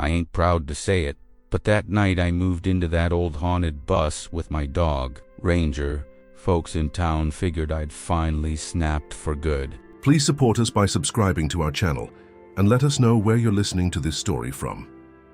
I ain't proud to say it, but that night I moved into that old haunted bus with my dog, Ranger. Folks in town figured I'd finally snapped for good. Please support us by subscribing to our channel and let us know where you're listening to this story from.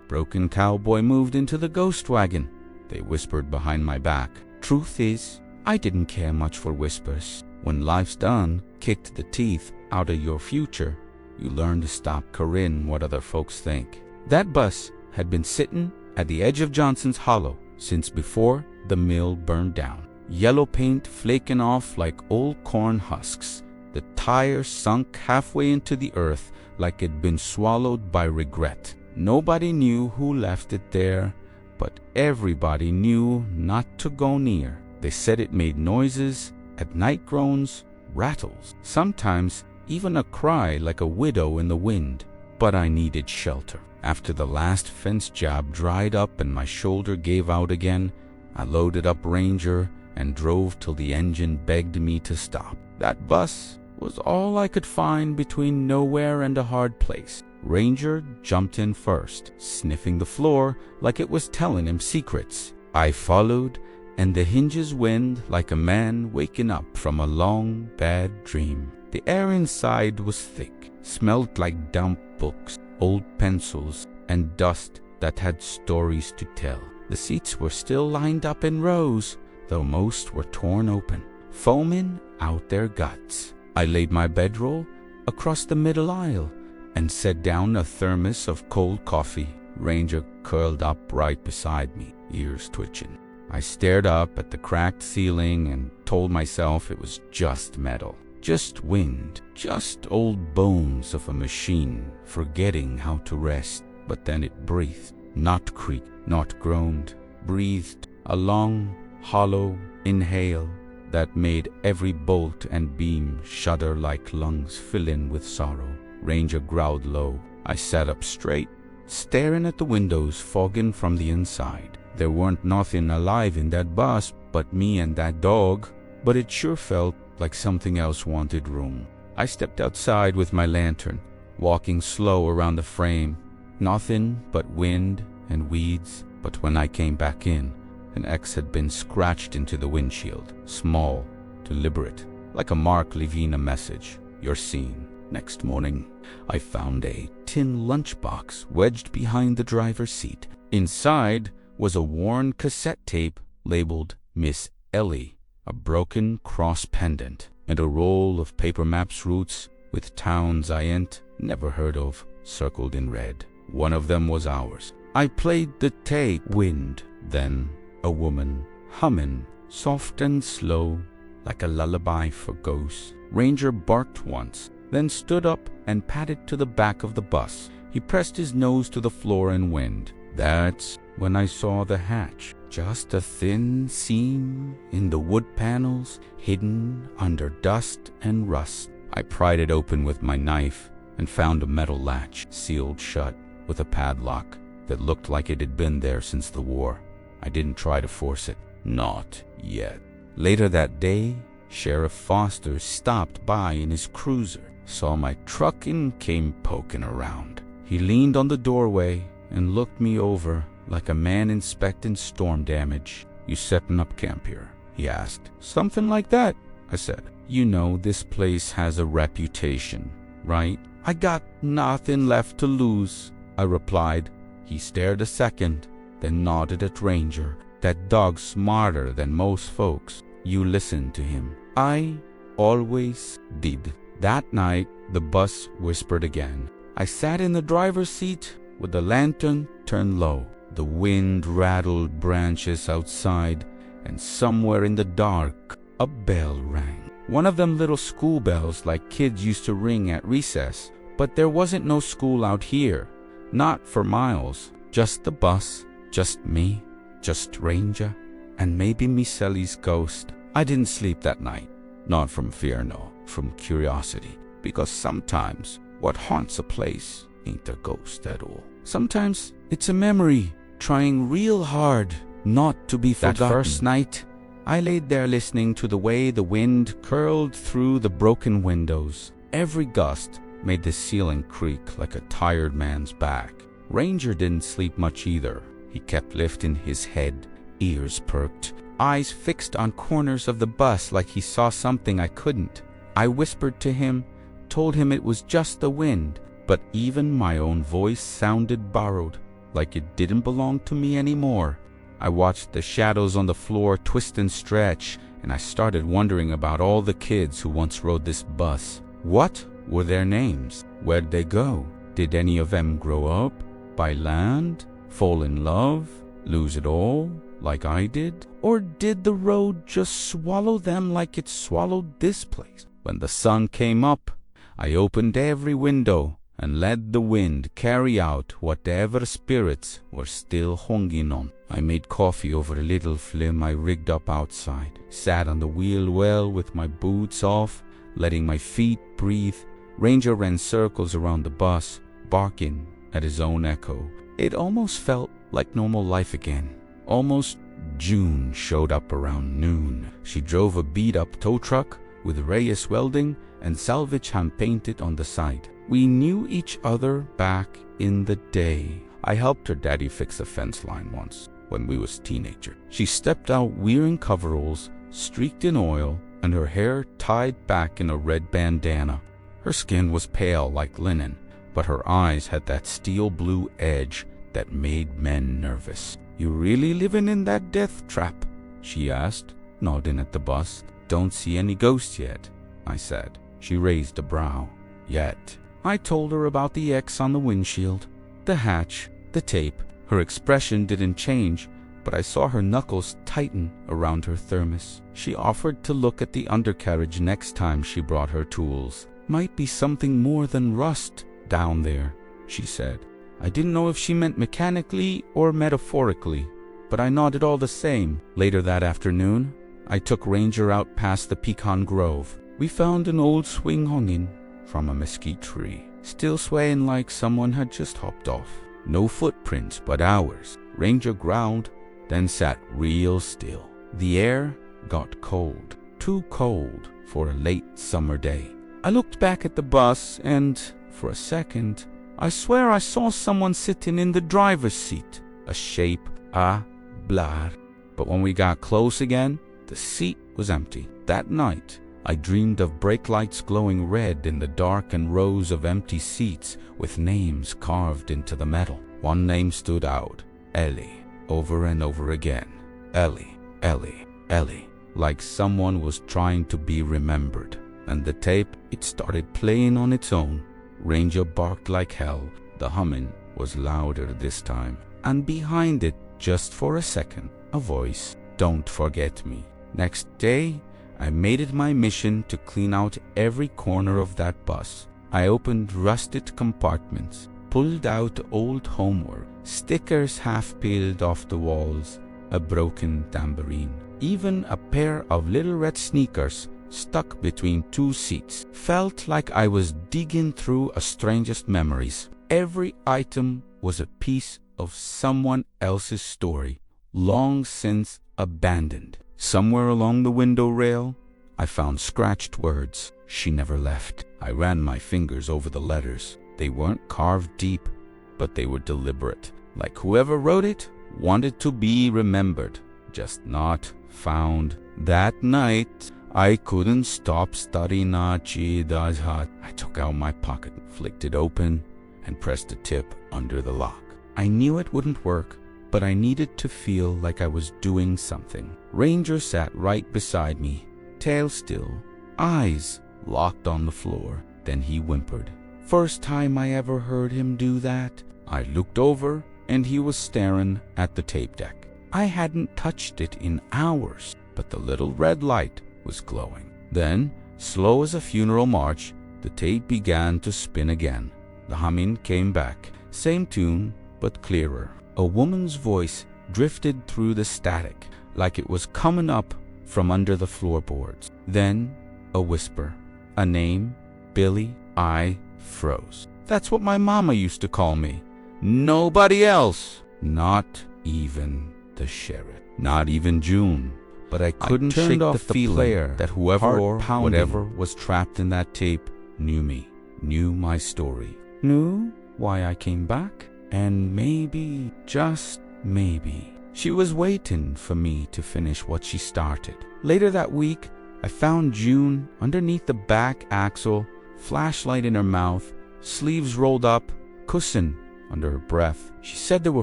Broken Cowboy moved into the ghost wagon, they whispered behind my back. Truth is, I didn't care much for whispers. When life's done, kicked the teeth out of your future, you learn to stop caring what other folks think. That bus had been sitting at the edge of Johnson's Hollow since before the mill burned down. Yellow paint flaking off like old corn husks. The tires sunk halfway into the earth like it'd been swallowed by regret. Nobody knew who left it there, but everybody knew not to go near. They said it made noises, at night groans, rattles, sometimes even a cry like a widow in the wind. But I needed shelter. After the last fence job dried up and my shoulder gave out again, I loaded up Ranger and drove till the engine begged me to stop. That bus was all I could find between nowhere and a hard place. Ranger jumped in first, sniffing the floor like it was telling him secrets. I followed, and the hinges whined like a man waking up from a long, bad dream. The air inside was thick, smelled like damp books, old pencils, and dust that had stories to tell. The seats were still lined up in rows, though most were torn open, foaming out their guts. I laid my bedroll across the middle aisle and set down a thermos of cold coffee. Ranger curled up right beside me, ears twitching. I stared up at the cracked ceiling and told myself it was just metal, just wind, just old bones of a machine forgetting how to rest. But then it breathed, not creaked, not groaned, breathed a long, hollow inhale that made every bolt and beam shudder like lungs filling with sorrow. Ranger growled low. I sat up straight, staring at the windows fogging from the inside. There weren't nothing alive in that bus but me and that dog, but it sure felt like something else wanted room. I stepped outside with my lantern, walking slow around the frame. Nothing but wind and weeds, but when I came back in, an X had been scratched into the windshield, small, deliberate, like a Mark leaving a message. You're seen. Next morning, I found a tin lunchbox wedged behind the driver's seat. Inside was a worn cassette tape labeled Miss Ellie, a broken cross pendant, and a roll of paper maps routes with towns I ain't never heard of circled in red. One of them was ours. I played the tape. Wind, then a woman humming, soft and slow, like a lullaby for ghosts. Ranger barked once, then stood up and padded to the back of the bus. He pressed his nose to the floor and whined. That's when I saw the hatch, just a thin seam in the wood panels hidden under dust and rust. I pried it open with my knife and found a metal latch sealed shut with a padlock that looked like it had been there since the war. I didn't try to force it. Not yet. Later that day, Sheriff Foster stopped by in his cruiser, saw my truck and came poking around. He leaned on the doorway and looked me over like a man inspecting storm damage. You setting up camp here? He asked. Something like that, I said. You know this place has a reputation, right? I got nothing left to lose, I replied. He stared a second, then nodded at Ranger. That dog's smarter than most folks. You listen to him. I always did. That night, the bus whispered again. I sat in the driver's seat with the lantern turned low. The wind rattled branches outside, and somewhere in the dark, a bell rang. One of them little school bells like kids used to ring at recess. But there wasn't no school out here. Not for miles. Just the bus, just me, just Ranger, and maybe Miss Ellie's ghost. I didn't sleep that night. Not from fear, no, from curiosity. Because sometimes what haunts a place ain't a ghost at all. Sometimes it's a memory, trying real hard not to be forgotten. That first night, I laid there listening to the way the wind curled through the broken windows. Every gust made the ceiling creak like a tired man's back. Ranger didn't sleep much either. He kept lifting his head, ears perked, eyes fixed on corners of the bus like he saw something I couldn't. I whispered to him, told him it was just the wind, but even my own voice sounded borrowed, like it didn't belong to me anymore. I watched the shadows on the floor twist and stretch, and I started wondering about all the kids who once rode this bus. What were their names? Where'd they go? Did any of them grow up, buy land, fall in love, lose it all, like I did? Or did the road just swallow them like it swallowed this place? When the sun came up, I opened every window and let the wind carry out whatever spirits were still hanging on. I made coffee over a little flim I rigged up outside, sat on the wheel well with my boots off, letting my feet breathe. Ranger ran circles around the bus, barking at his own echo. It almost felt like normal life again. Almost. June showed up around noon. She drove a beat-up tow truck with Reyes welding and salvage hand-painted on the side. We knew each other back in the day. I helped her daddy fix a fence line once when we was teenager. She stepped out wearing coveralls, streaked in oil, and her hair tied back in a red bandana. Her skin was pale like linen, but her eyes had that steel blue edge that made men nervous. "You really living in that death trap?" she asked, nodding at the bus. "Don't see any ghosts yet," I said. She raised a brow. "Yet." I told her about the X on the windshield, the hatch, the tape. Her expression didn't change, but I saw her knuckles tighten around her thermos. She offered to look at the undercarriage next time she brought her tools. "Might be something more than rust down there," she said. I didn't know if she meant mechanically or metaphorically, but I nodded all the same. Later that afternoon, I took Ranger out past the pecan grove. We found an old swing hanging from a mesquite tree, still swaying like someone had just hopped off. No footprints but ours. Ranger growled, then sat real still. The air got cold, too cold for a late summer day. I looked back at the bus and, for a second, I swear I saw someone sitting in the driver's seat, a shape, a blur. But when we got close again, the seat was empty. That night, I dreamed of brake lights glowing red in the dark and rows of empty seats with names carved into the metal. One name stood out, Ellie, over and over again. Ellie, Ellie, Ellie, like someone was trying to be remembered. And the tape, it started playing on its own. Ranger barked like hell. The humming was louder this time. And behind it, just for a second, a voice, "Don't forget me." Next day, I made it my mission to clean out every corner of that bus. I opened rusted compartments, pulled out old homework, stickers half peeled off the walls, a broken tambourine, even a pair of little red sneakers stuck between two seats. Felt like I was digging through a strangest memories. Every item was a piece of someone else's story, long since abandoned. Somewhere along the window rail, I found scratched words. "She never left." I ran my fingers over the letters. They weren't carved deep, but they were deliberate. Like whoever wrote it wanted to be remembered, just not found. That night, I couldn't stop studying Achida's hut. I took out my pocket, flicked it open, and pressed the tip under the lock. I knew it wouldn't work, but I needed to feel like I was doing something. Ranger sat right beside me, tail still, eyes locked on the floor. Then he whimpered. First time I ever heard him do that. I looked over, and he was staring at the tape deck. I hadn't touched it in hours, but the little red light was glowing. Then, slow as a funeral march, the tape began to spin again. The humming came back, same tune, but clearer. A woman's voice drifted through the static, like it was coming up from under the floorboards. Then, a whisper, a name, Billy. I froze. That's what my mama used to call me. Nobody else. Not even the sheriff. Not even June. But I couldn't shake the feeling that whoever or whatever was trapped in that tape knew me, knew my story, knew why I came back. And maybe, just maybe, she was waiting for me to finish what she started. Later that week, I found June underneath the back axle, flashlight in her mouth, sleeves rolled up, cussing under her breath. She said there were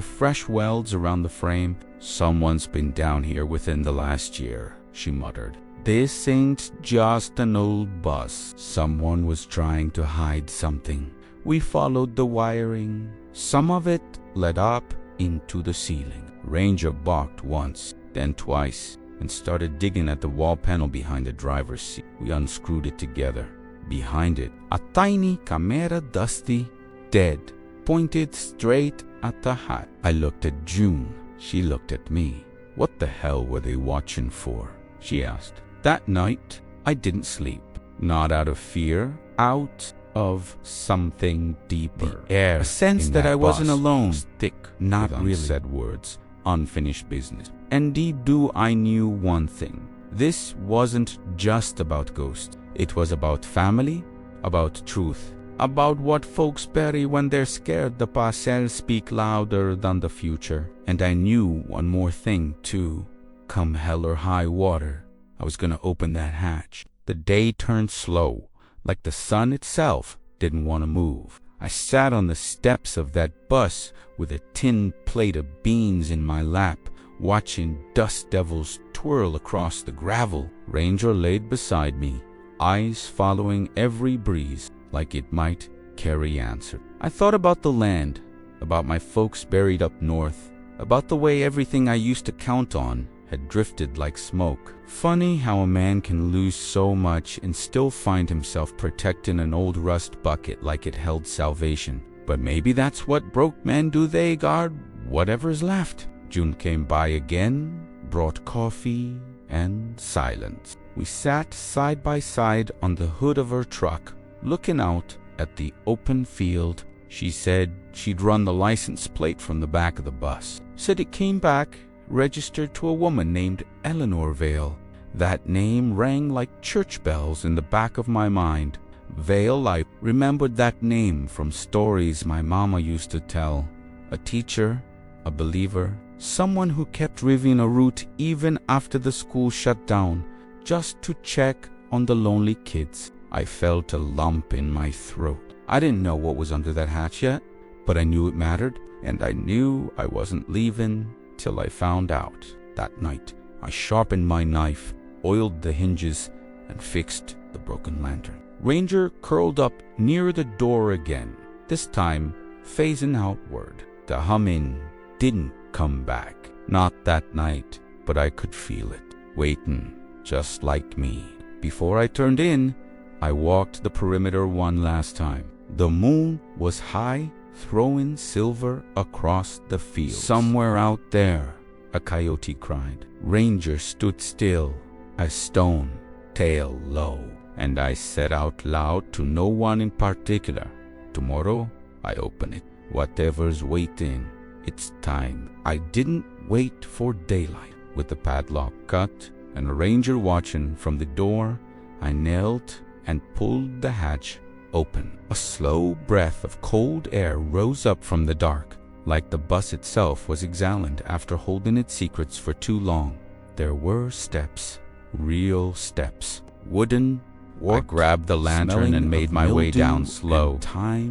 fresh welds around the frame. "Someone's been down here within the last year," she muttered. "This ain't just an old bus. Someone was trying to hide something." We followed the wiring. Some of it led up into the ceiling. Ranger balked once, then twice, and started digging at the wall panel behind the driver's seat. We unscrewed it together. Behind it, a tiny camera, dusty, dead, pointed straight at the hatch. I looked at June. She looked at me. "What the hell were they watching for?" she asked. That night, I didn't sleep. Not out of fear, out of something deeper. The air, a sense that I wasn't alone. Thick, not really said words, unfinished business. And deep down, I knew one thing. This wasn't just about ghosts. It was about family, about truth, about what folks bury when they're scared the past speak louder than the future. And I knew one more thing, too. Come hell or high water, I was going to open that hatch. The day turned slow, like the sun itself didn't want to move. I sat on the steps of that bus with a tin plate of beans in my lap, watching dust devils twirl across the gravel. Ranger laid beside me, eyes following every breeze like it might carry answer. I thought about the land, about my folks buried up north, about the way everything I used to count on had drifted like smoke. Funny how a man can lose so much and still find himself protecting an old rust bucket like it held salvation. But maybe that's what broke men do, they guard whatever's left. June came by again, brought coffee and silence. We sat side by side on the hood of her truck, looking out at the open field. She said she'd run the license plate from the back of the bus. Said it came back registered to a woman named Eleanor Vale. That name rang like church bells in the back of my mind. Vale, I remembered that name from stories my mama used to tell. A teacher, a believer, someone who kept Rivian a route even after the school shut down, just to check on the lonely kids. I felt a lump in my throat. I didn't know what was under that hatch yet, but I knew it mattered, and I knew I wasn't leaving till I found out. That night, I sharpened my knife, oiled the hinges, and fixed the broken lantern. Ranger curled up near the door again, this time phasing outward. The humming didn't come back. Not that night, but I could feel it, waiting, just like me. Before I turned in, I walked the perimeter one last time. The moon was high, throwing silver across the field. Somewhere out there, a coyote cried. Ranger stood still, as stone, tail low, and I said out loud to no one in particular, "Tomorrow, I open it. Whatever's waiting, it's time." I didn't wait for daylight. With the padlock cut and a ranger watching from the door, I knelt and pulled the hatch open. A slow breath of cold air rose up from the dark, like the bus itself was exhaling after holding its secrets for too long. There were steps, real steps, wooden. I grabbed the lantern and made my way down slow,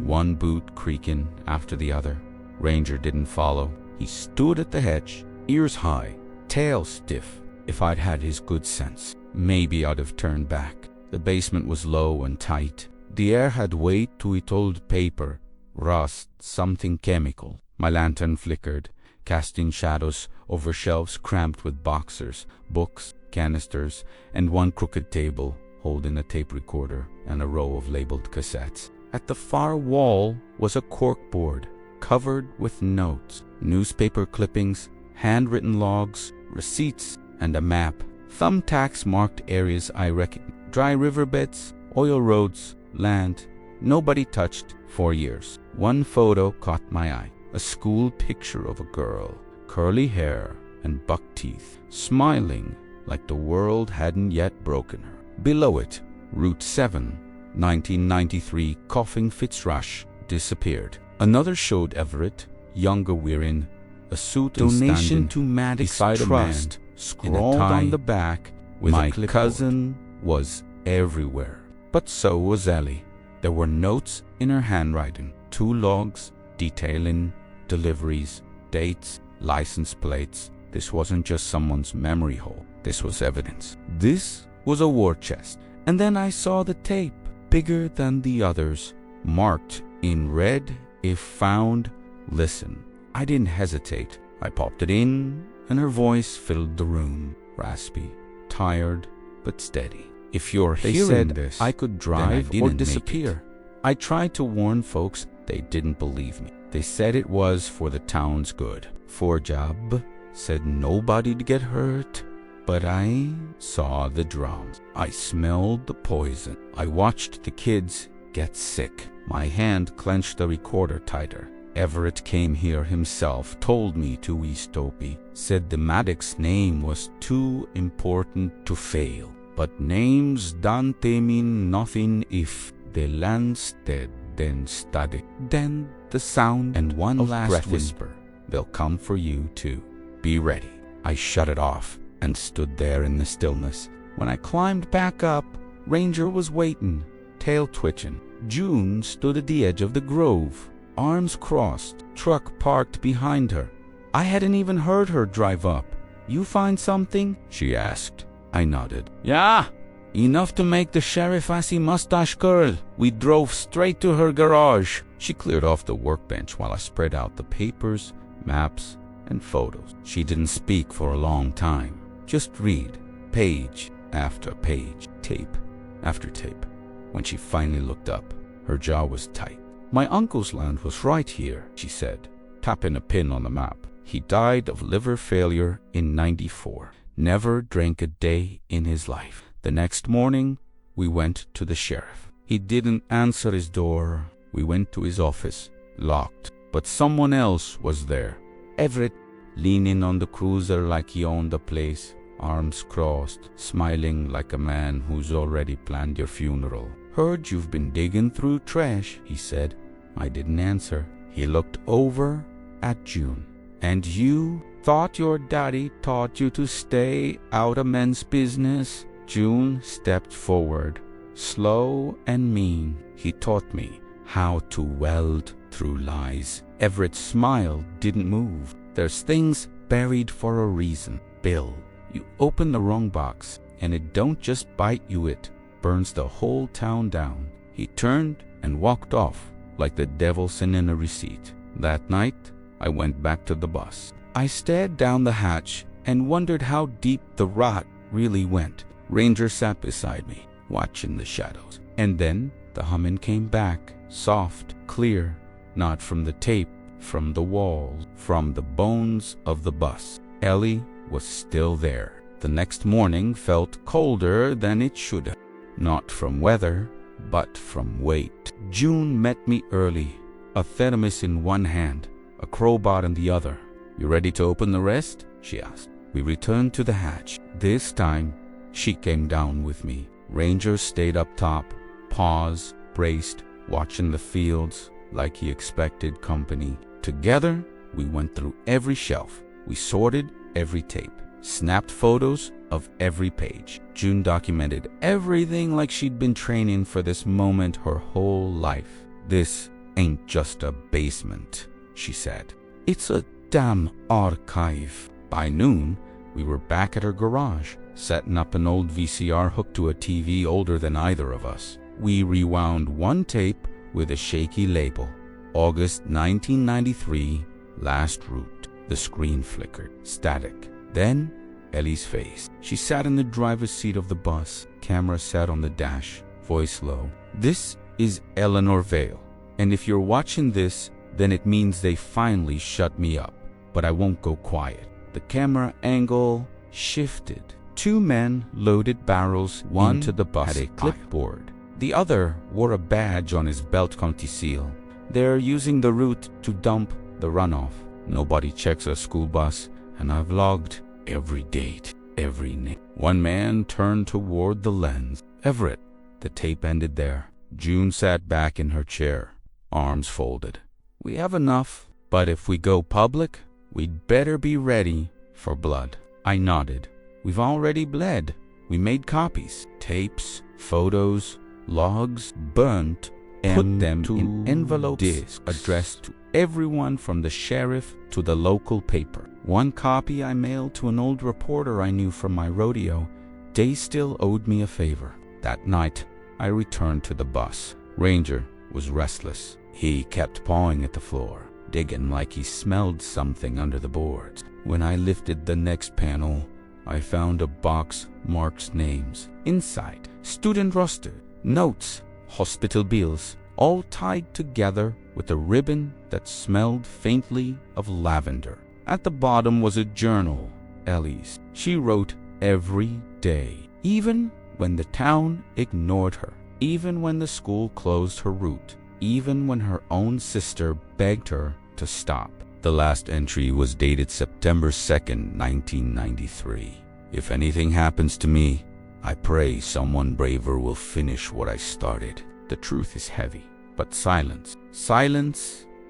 one boot creaking after the other. Ranger didn't follow. He stood at the hedge, ears high, tail stiff. If I'd had his good sense, maybe I'd have turned back. The basement was low and tight. The air had weight to it, old paper, rust, something chemical. My lantern flickered, casting shadows over shelves cramped with boxers, books, canisters, and one crooked table holding a tape recorder and a row of labeled cassettes. At the far wall was a corkboard covered with notes, newspaper clippings, handwritten logs, receipts, and a map. Thumbtacks marked areas I recognized. Dry riverbeds, oil roads, land nobody touched for years. One photo caught my eye. A school picture of a girl, curly hair and buck teeth, smiling like the world hadn't yet broken her. Below it, Route 7, 1993 coughing fits rush, disappeared. Another showed Everett, younger wearing a suit donation to Maddox Trust scrawled on the back with my cousin was everywhere. But so was Ellie. There were notes in her handwriting, 2 logs detailing deliveries, dates, license plates. This wasn't just someone's memory hole. This was evidence. This was a war chest. And then I saw the tape, bigger than the others, marked in red, if found, listen. I didn't hesitate. I popped it in, and her voice filled the room, raspy, tired, but steady. If you're hearing this, I could drive or disappear. I tried to warn folks. They didn't believe me. They said it was for the town's good. Forjab said nobody'd get hurt. But I saw the drums. I smelled the poison. I watched the kids get sick. My hand clenched the recorder tighter. Everett came here himself, told me to Eastopie, said the Maddox name was too important to fail. But names don't mean nothing if the land's dead, then study. Then the sound and one last whisper. They'll come for you too. Be ready. I shut it off and stood there in the stillness. When I climbed back up, Ranger was waiting, tail twitching. June stood at the edge of the grove, arms crossed, truck parked behind her. I hadn't even heard her drive up. You find something? She asked. I nodded. Yeah, enough to make the sheriff assy mustache curl. We drove straight to her garage. She cleared off the workbench while I spread out the papers, maps, and photos. She didn't speak for a long time. Just read, page after page, tape after tape. When she finally looked up, her jaw was tight. My uncle's land was right here, she said, tapping a pin on the map. He died of liver failure in '94. Never drank a day in his life. The next morning, we went to the sheriff. He didn't answer his door. We went to his office, locked. But someone else was there. Everett, leaning on the cruiser like he owned the place, arms crossed, smiling like a man who's already planned your funeral. Heard you've been digging through trash, he said. I didn't answer. He looked over at June. And you thought your daddy taught you to stay out of men's business? June stepped forward, slow and mean. He taught me how to weld through lies. Everett's smile didn't move. There's things buried for a reason. Bill, you open the wrong box, and it don't just bite you, it burns the whole town down. He turned and walked off like the devil sending a receipt. That night, I went back to the bus. I stared down the hatch and wondered how deep the rot really went. Ranger sat beside me, watching the shadows. And then the humming came back, soft, clear, not from the tape, from the walls, from the bones of the bus. Ellie was still there. The next morning felt colder than it should have. Not from weather, but from weight. June met me early, a thermos in one hand, a crowbar in the other. You ready to open the rest? She asked. We returned to the hatch. This time, she came down with me. Ranger stayed up top, paws braced, watching the fields like he expected company. Together, we went through every shelf. We sorted every tape, snapped photos of every page. June documented everything like she'd been training for this moment her whole life. This ain't just a basement, she said. It's a damn archive. By noon, we were back at her garage, setting up an old VCR hooked to a TV older than either of us. We rewound one tape with a shaky label. August 1993, last route. The screen flickered, static. Then, Ellie's face. She sat in the driver's seat of the bus. Camera sat on the dash, voice low. This is Eleanor Vale, and if you're watching this, then it means they finally shut me up. But I won't go quiet. The camera angle shifted. Two men loaded barrels into the bus. Had a clipboard. The other wore a badge on his belt county seal. They're using the route to dump the runoff. Nobody checks a school bus, and I've logged every date, every name. One man turned toward the lens. Everett. The tape ended there. June sat back in her chair, arms folded. We have enough, But if we go public, we'd better be ready for blood. I nodded. We've already bled. We made copies, tapes, photos, logs, burnt, put them in envelopes addressed to everyone from the sheriff to the local paper. One copy I mailed to an old reporter I knew from my rodeo. They still owed me a favor. That night, I returned to the bus. Ranger was restless. He kept pawing at the floor, digging like he smelled something under the boards. When I lifted the next panel, I found a box marked names. Inside, student roster, notes, hospital bills, all tied together with a ribbon that smelled faintly of lavender. At the bottom was a journal, Ellie's. She wrote every day, even when the town ignored her, even when the school closed her route, even when her own sister begged her to stop. The last entry was dated September 2nd, 1993. If anything happens to me, I pray someone braver will finish what I started. The truth is heavy, but silence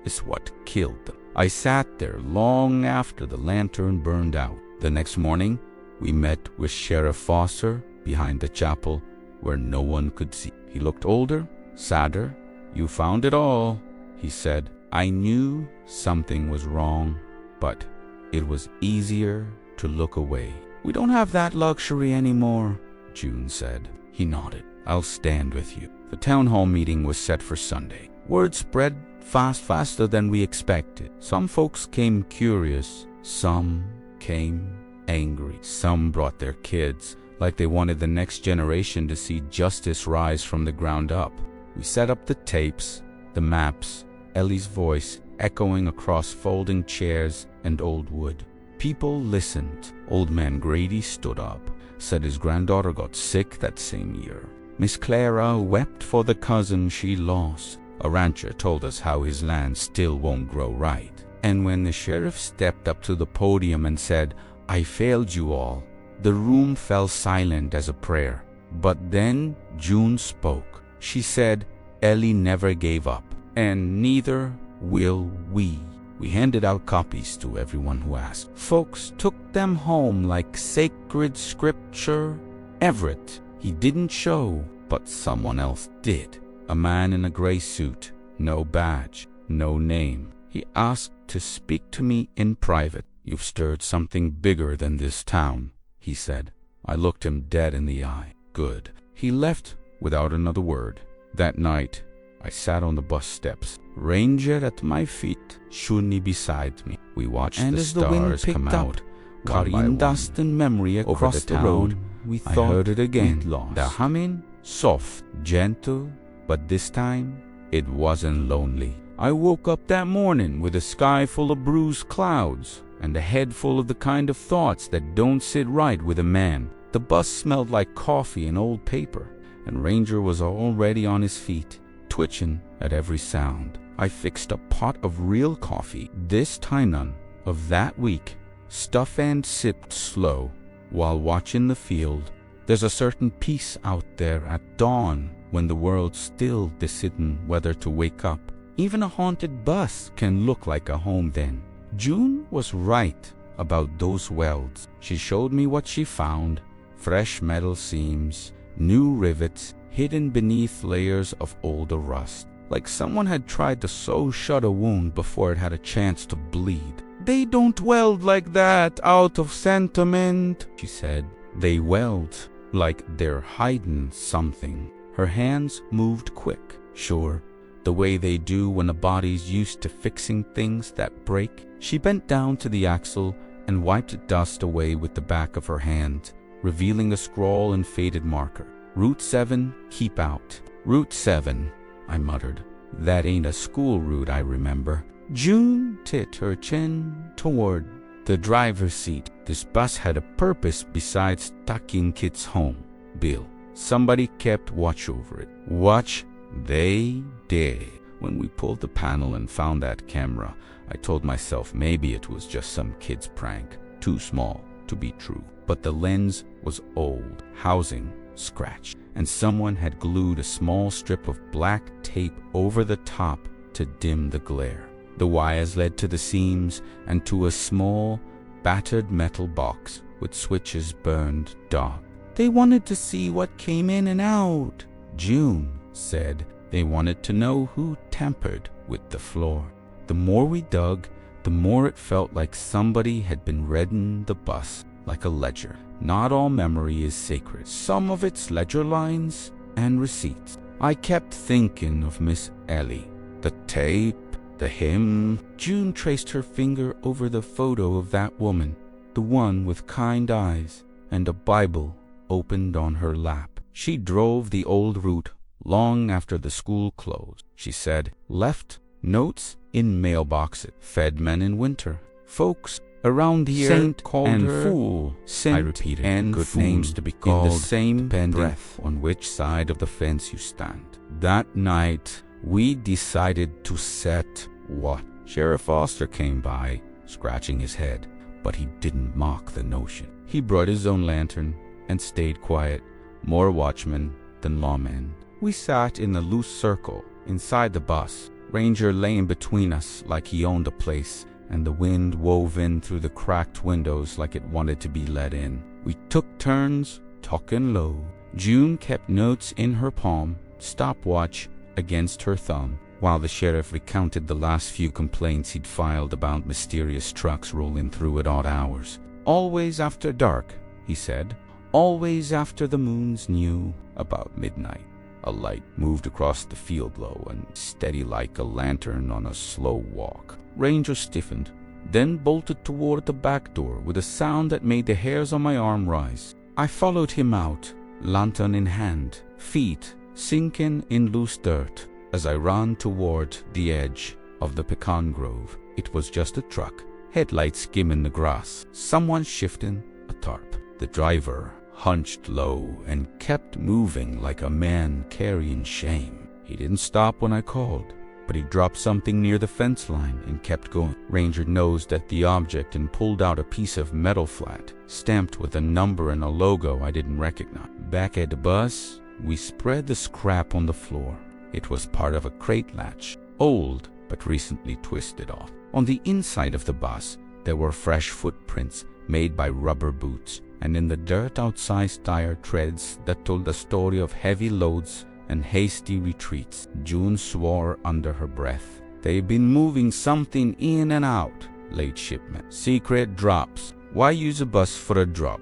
is what killed them. I sat there long after the lantern burned out. The next morning, we met with Sheriff Foster behind the chapel where no one could see. He looked older, sadder. "You found it all," he said. I knew something was wrong, but it was easier to look away. "We don't have that luxury anymore," June said. He nodded. "I'll stand with you." The town hall meeting was set for Sunday. Word spread faster than we expected. Some folks came curious, some came angry. Some brought their kids, like they wanted the next generation to see justice rise from the ground up. We set up the tapes, the maps, Ellie's voice echoing across folding chairs and old wood. People listened. Old man Grady stood up, said his granddaughter got sick that same year. Miss Clara wept for the cousin she lost. A rancher told us how his land still won't grow right. And when the sheriff stepped up to the podium and said, "I failed you all," the room fell silent as a prayer. But then June spoke. She said, "Ellie never gave up, and neither will we." We handed out copies to everyone who asked. Folks took them home like sacred scripture. Everett, he didn't show, but someone else did. A man in a gray suit, no badge, no name. He asked to speak to me in private. "You've stirred something bigger than this town," he said. I looked him dead in the eye. Good. He left without another word. That night, I sat on the bus steps, Ranger at my feet, Shuni beside me. We watched the stars come out, carrying dust and memory across the road. We thought I heard it again, the humming, soft, gentle, but this time it wasn't lonely. I woke up that morning with a sky full of bruised clouds and a head full of the kind of thoughts that don't sit right with a man. The bus smelled like coffee and old paper, and Ranger was already on his feet, twitching at every sound. I fixed a pot of real coffee, this Tainan of that week, stuffed and sipped slow while watching the field. There's a certain peace out there at dawn when the world's still deciding whether to wake up. Even a haunted bus can look like a home then. June was right about those welds. She showed me what she found: fresh metal seams, new rivets hidden beneath layers of older rust, like someone had tried to sew shut a wound before it had a chance to bleed. "They don't weld like that out of sentiment," she said. "They weld like they're hiding something." Her hands moved quick, sure, the way they do when a body's used to fixing things that break. She bent down to the axle and wiped dust away with the back of her hand, revealing a scrawl in faded marker. "Route 7, keep out." "Route 7, I muttered. "That ain't a school route I remember." June tipped her chin toward the driver's seat. This bus had a purpose besides taking kids home. Bill. Somebody kept watch over it. Watch they did. When we pulled the panel and found that camera, I told myself maybe it was just some kid's prank, too small to be true. But the lens was old, housing scratched, and someone had glued a small strip of black tape over the top to dim the glare. The wires led to the seams and to a small, battered metal box with switches burned dark. They wanted to see what came in and out, June said. They wanted to know who tampered with the floor. The more we dug, the more it felt like somebody had been reading the bus like a ledger. Not all memory is sacred. Some of it's ledger lines and receipts. I kept thinking of Miss Ellie, the tape, the hymn. June traced her finger over the photo of that woman, the one with kind eyes and a Bible opened on her lap. She drove the old route long after the school closed, she said. Left notes in mailboxes. Fed men in winter. Folks around here Saint called and her fool. Saint I repeated, and good fool, names to be called in the same depending breath on which side of the fence you stand. That night, we decided to set what? Sheriff Foster came by, scratching his head, but he didn't mock the notion. He brought his own lantern and stayed quiet, more watchmen than lawmen. We sat in a loose circle inside the bus, Ranger laying between us like he owned the place, and the wind wove in through the cracked windows like it wanted to be let in. We took turns, talking low. June kept notes in her palm, stopwatch against her thumb, while the sheriff recounted the last few complaints he'd filed about mysterious trucks rolling through at odd hours. Always after dark, he said. Always after the moon's new, about midnight. A light moved across the field low and steady like a lantern on a slow walk. Ranger stiffened, then bolted toward the back door with a sound that made the hairs on my arm rise. I followed him out, lantern in hand, feet sinking in loose dirt as I ran toward the edge of the pecan grove. It was just a truck, headlights skimming the grass, someone shifting a tarp. The driver hunched low and kept moving like a man carrying shame. He didn't stop when I called, but he dropped something near the fence line and kept going. Ranger nosed at the object and pulled out a piece of metal flat, stamped with a number and a logo I didn't recognize. Back at the bus, we spread the scrap on the floor. It was part of a crate latch, old but recently twisted off. On the inside of the bus, there were fresh footprints made by rubber boots, and in the dirt outsized tire treads that told the story of heavy loads and hasty retreats. June swore under her breath. They've been moving something in and out, late shipment. Secret drops. Why use a bus for a drop?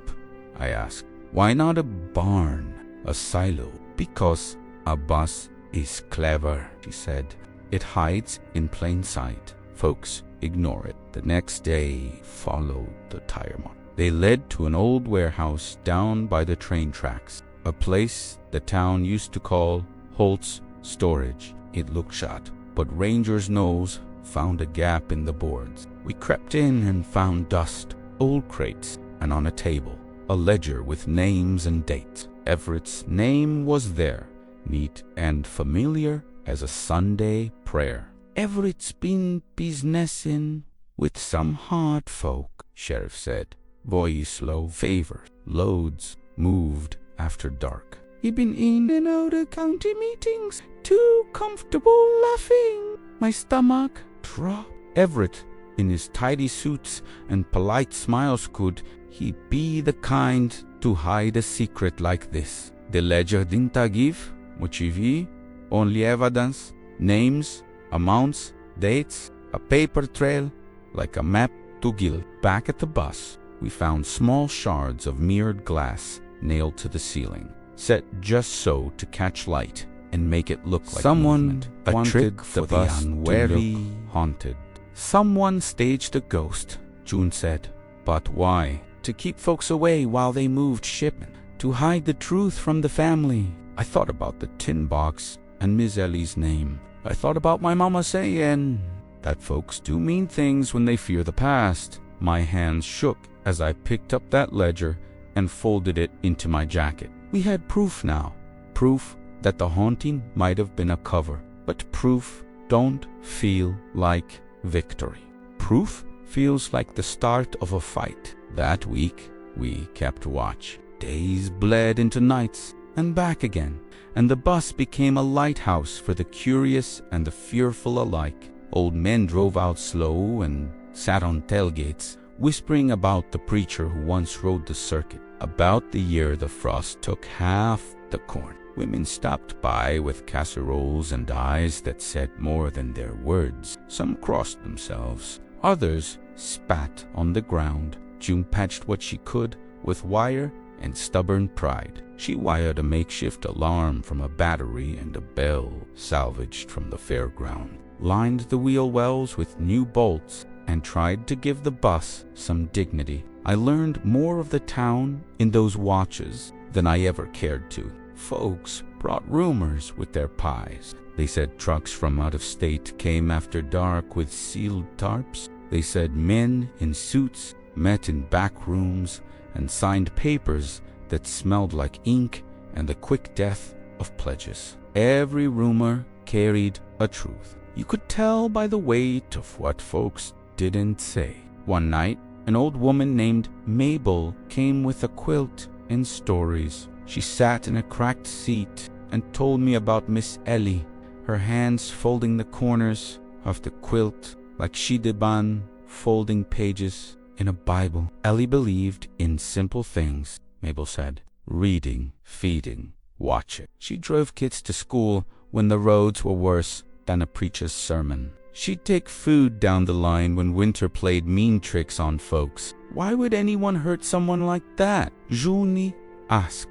I asked. Why not a barn, a silo? Because a bus is clever, she said. It hides in plain sight. Folks ignore it. The next day followed the tire mark. They led to an old warehouse down by the train tracks, a place the town used to call Holt's Storage. It looked shut, but Ranger's nose found a gap in the boards. We crept in and found dust, old crates, and on a table, a ledger with names and dates. Everett's name was there, neat and familiar as a Sunday prayer. Everett's been businessin' with some hard folk, Sheriff said. Voice low. Favors. Loads moved after dark. He been in and out of county meetings, too comfortable laughing. My stomach dropped. Everett, in his tidy suits and polite smiles, could he be the kind to hide a secret like this? The ledger didn't give, motivi, only evidence, names, amounts, dates, a paper trail, like a map to Gil. Back at the bus, we found small shards of mirrored glass nailed to the ceiling, set just so to catch light and make it look like someone wanted a trick for the bus unwary, to look haunted. Someone staged a ghost, June said. But why? To keep folks away while they moved shipment, to hide the truth from the family. I thought about the tin box and Miss Ellie's name. I thought about my mama saying that folks do mean things when they fear the past. My hands shook as I picked up that ledger and folded it into my jacket. We had proof now. Proof that the haunting might have been a cover. But proof don't feel like victory. Proof feels like the start of a fight. That week, we kept watch. Days bled into nights and back again, and the bus became a lighthouse for the curious and the fearful alike. Old men drove out slow and sat on tailgates, whispering about the preacher who once rode the circuit. About the year the frost took half the corn. Women stopped by with casseroles and eyes that said more than their words. Some crossed themselves. Others spat on the ground. June patched what she could with wire and stubborn pride. She wired a makeshift alarm from a battery and a bell salvaged from the fairground, lined the wheel wells with new bolts, and tried to give the bus some dignity. I learned more of the town in those watches than I ever cared to. Folks brought rumors with their pies. They said trucks from out of state came after dark with sealed tarps. They said men in suits met in back rooms and signed papers that smelled like ink and the quick death of pledges. Every rumor carried a truth. You could tell by the weight of what folks didn't say. One night, an old woman named Mabel came with a quilt and stories. She sat in a cracked seat and told me about Miss Ellie, her hands folding the corners of the quilt like Shideban folding pages in a Bible. Ellie believed in simple things, Mabel said. Reading, feeding, watching. She drove kids to school when the roads were worse than a preacher's sermon. She'd take food down the line when winter played mean tricks on folks. Why would anyone hurt someone like that? Junie asked.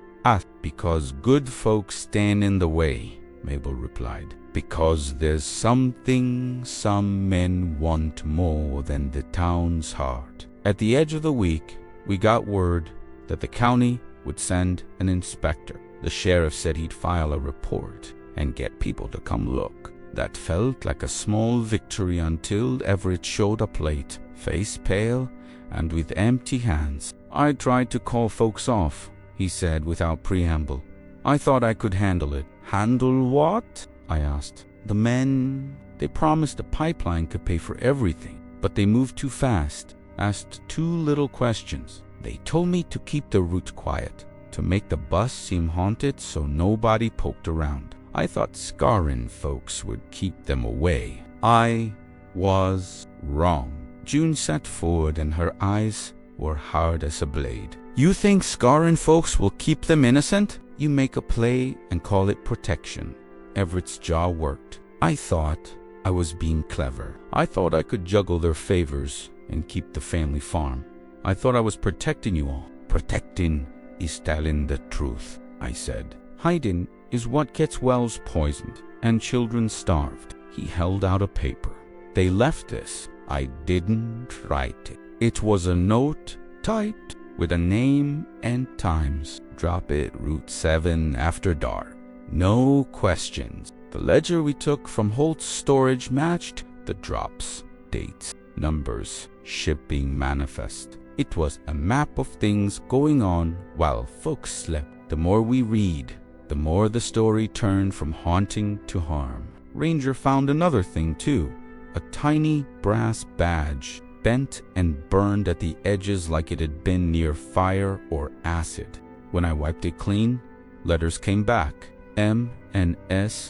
Because good folks stand in the way, Mabel replied. Because there's something some men want more than the town's heart. At the edge of the week, we got word that the county would send an inspector. The sheriff said he'd file a report and get people to come look. That felt like a small victory until Everett showed up late, face pale and with empty hands. I tried to call folks off, he said without preamble. I thought I could handle it. Handle what? I asked. The men, they promised the pipeline could pay for everything, but they moved too fast, asked too little questions. They told me to keep the route quiet, to make the bus seem haunted so nobody poked around. I thought scarring folks would keep them away. I was wrong. June sat forward and her eyes were hard as a blade. You think scarring folks will keep them innocent? You make a play and call it protection. Everett's jaw worked. I thought I was being clever. I thought I could juggle their favors and keep the family farm. I thought I was protecting you all. Protecting is telling the truth, I said. Hiding is what gets wells poisoned and children starved. He held out a paper. They left this. I didn't write it. It was a note typed with a name and times. Drop it Route 7 after dark. No questions. The ledger we took from Holt's storage matched the drops, dates, numbers, shipping manifest. It was a map of things going on while folks slept. The more we read, the more the story turned from haunting to harm. Ranger found another thing too, a tiny brass badge, bent and burned at the edges like it had been near fire or acid. When I wiped it clean, letters came back. MNSTRNG.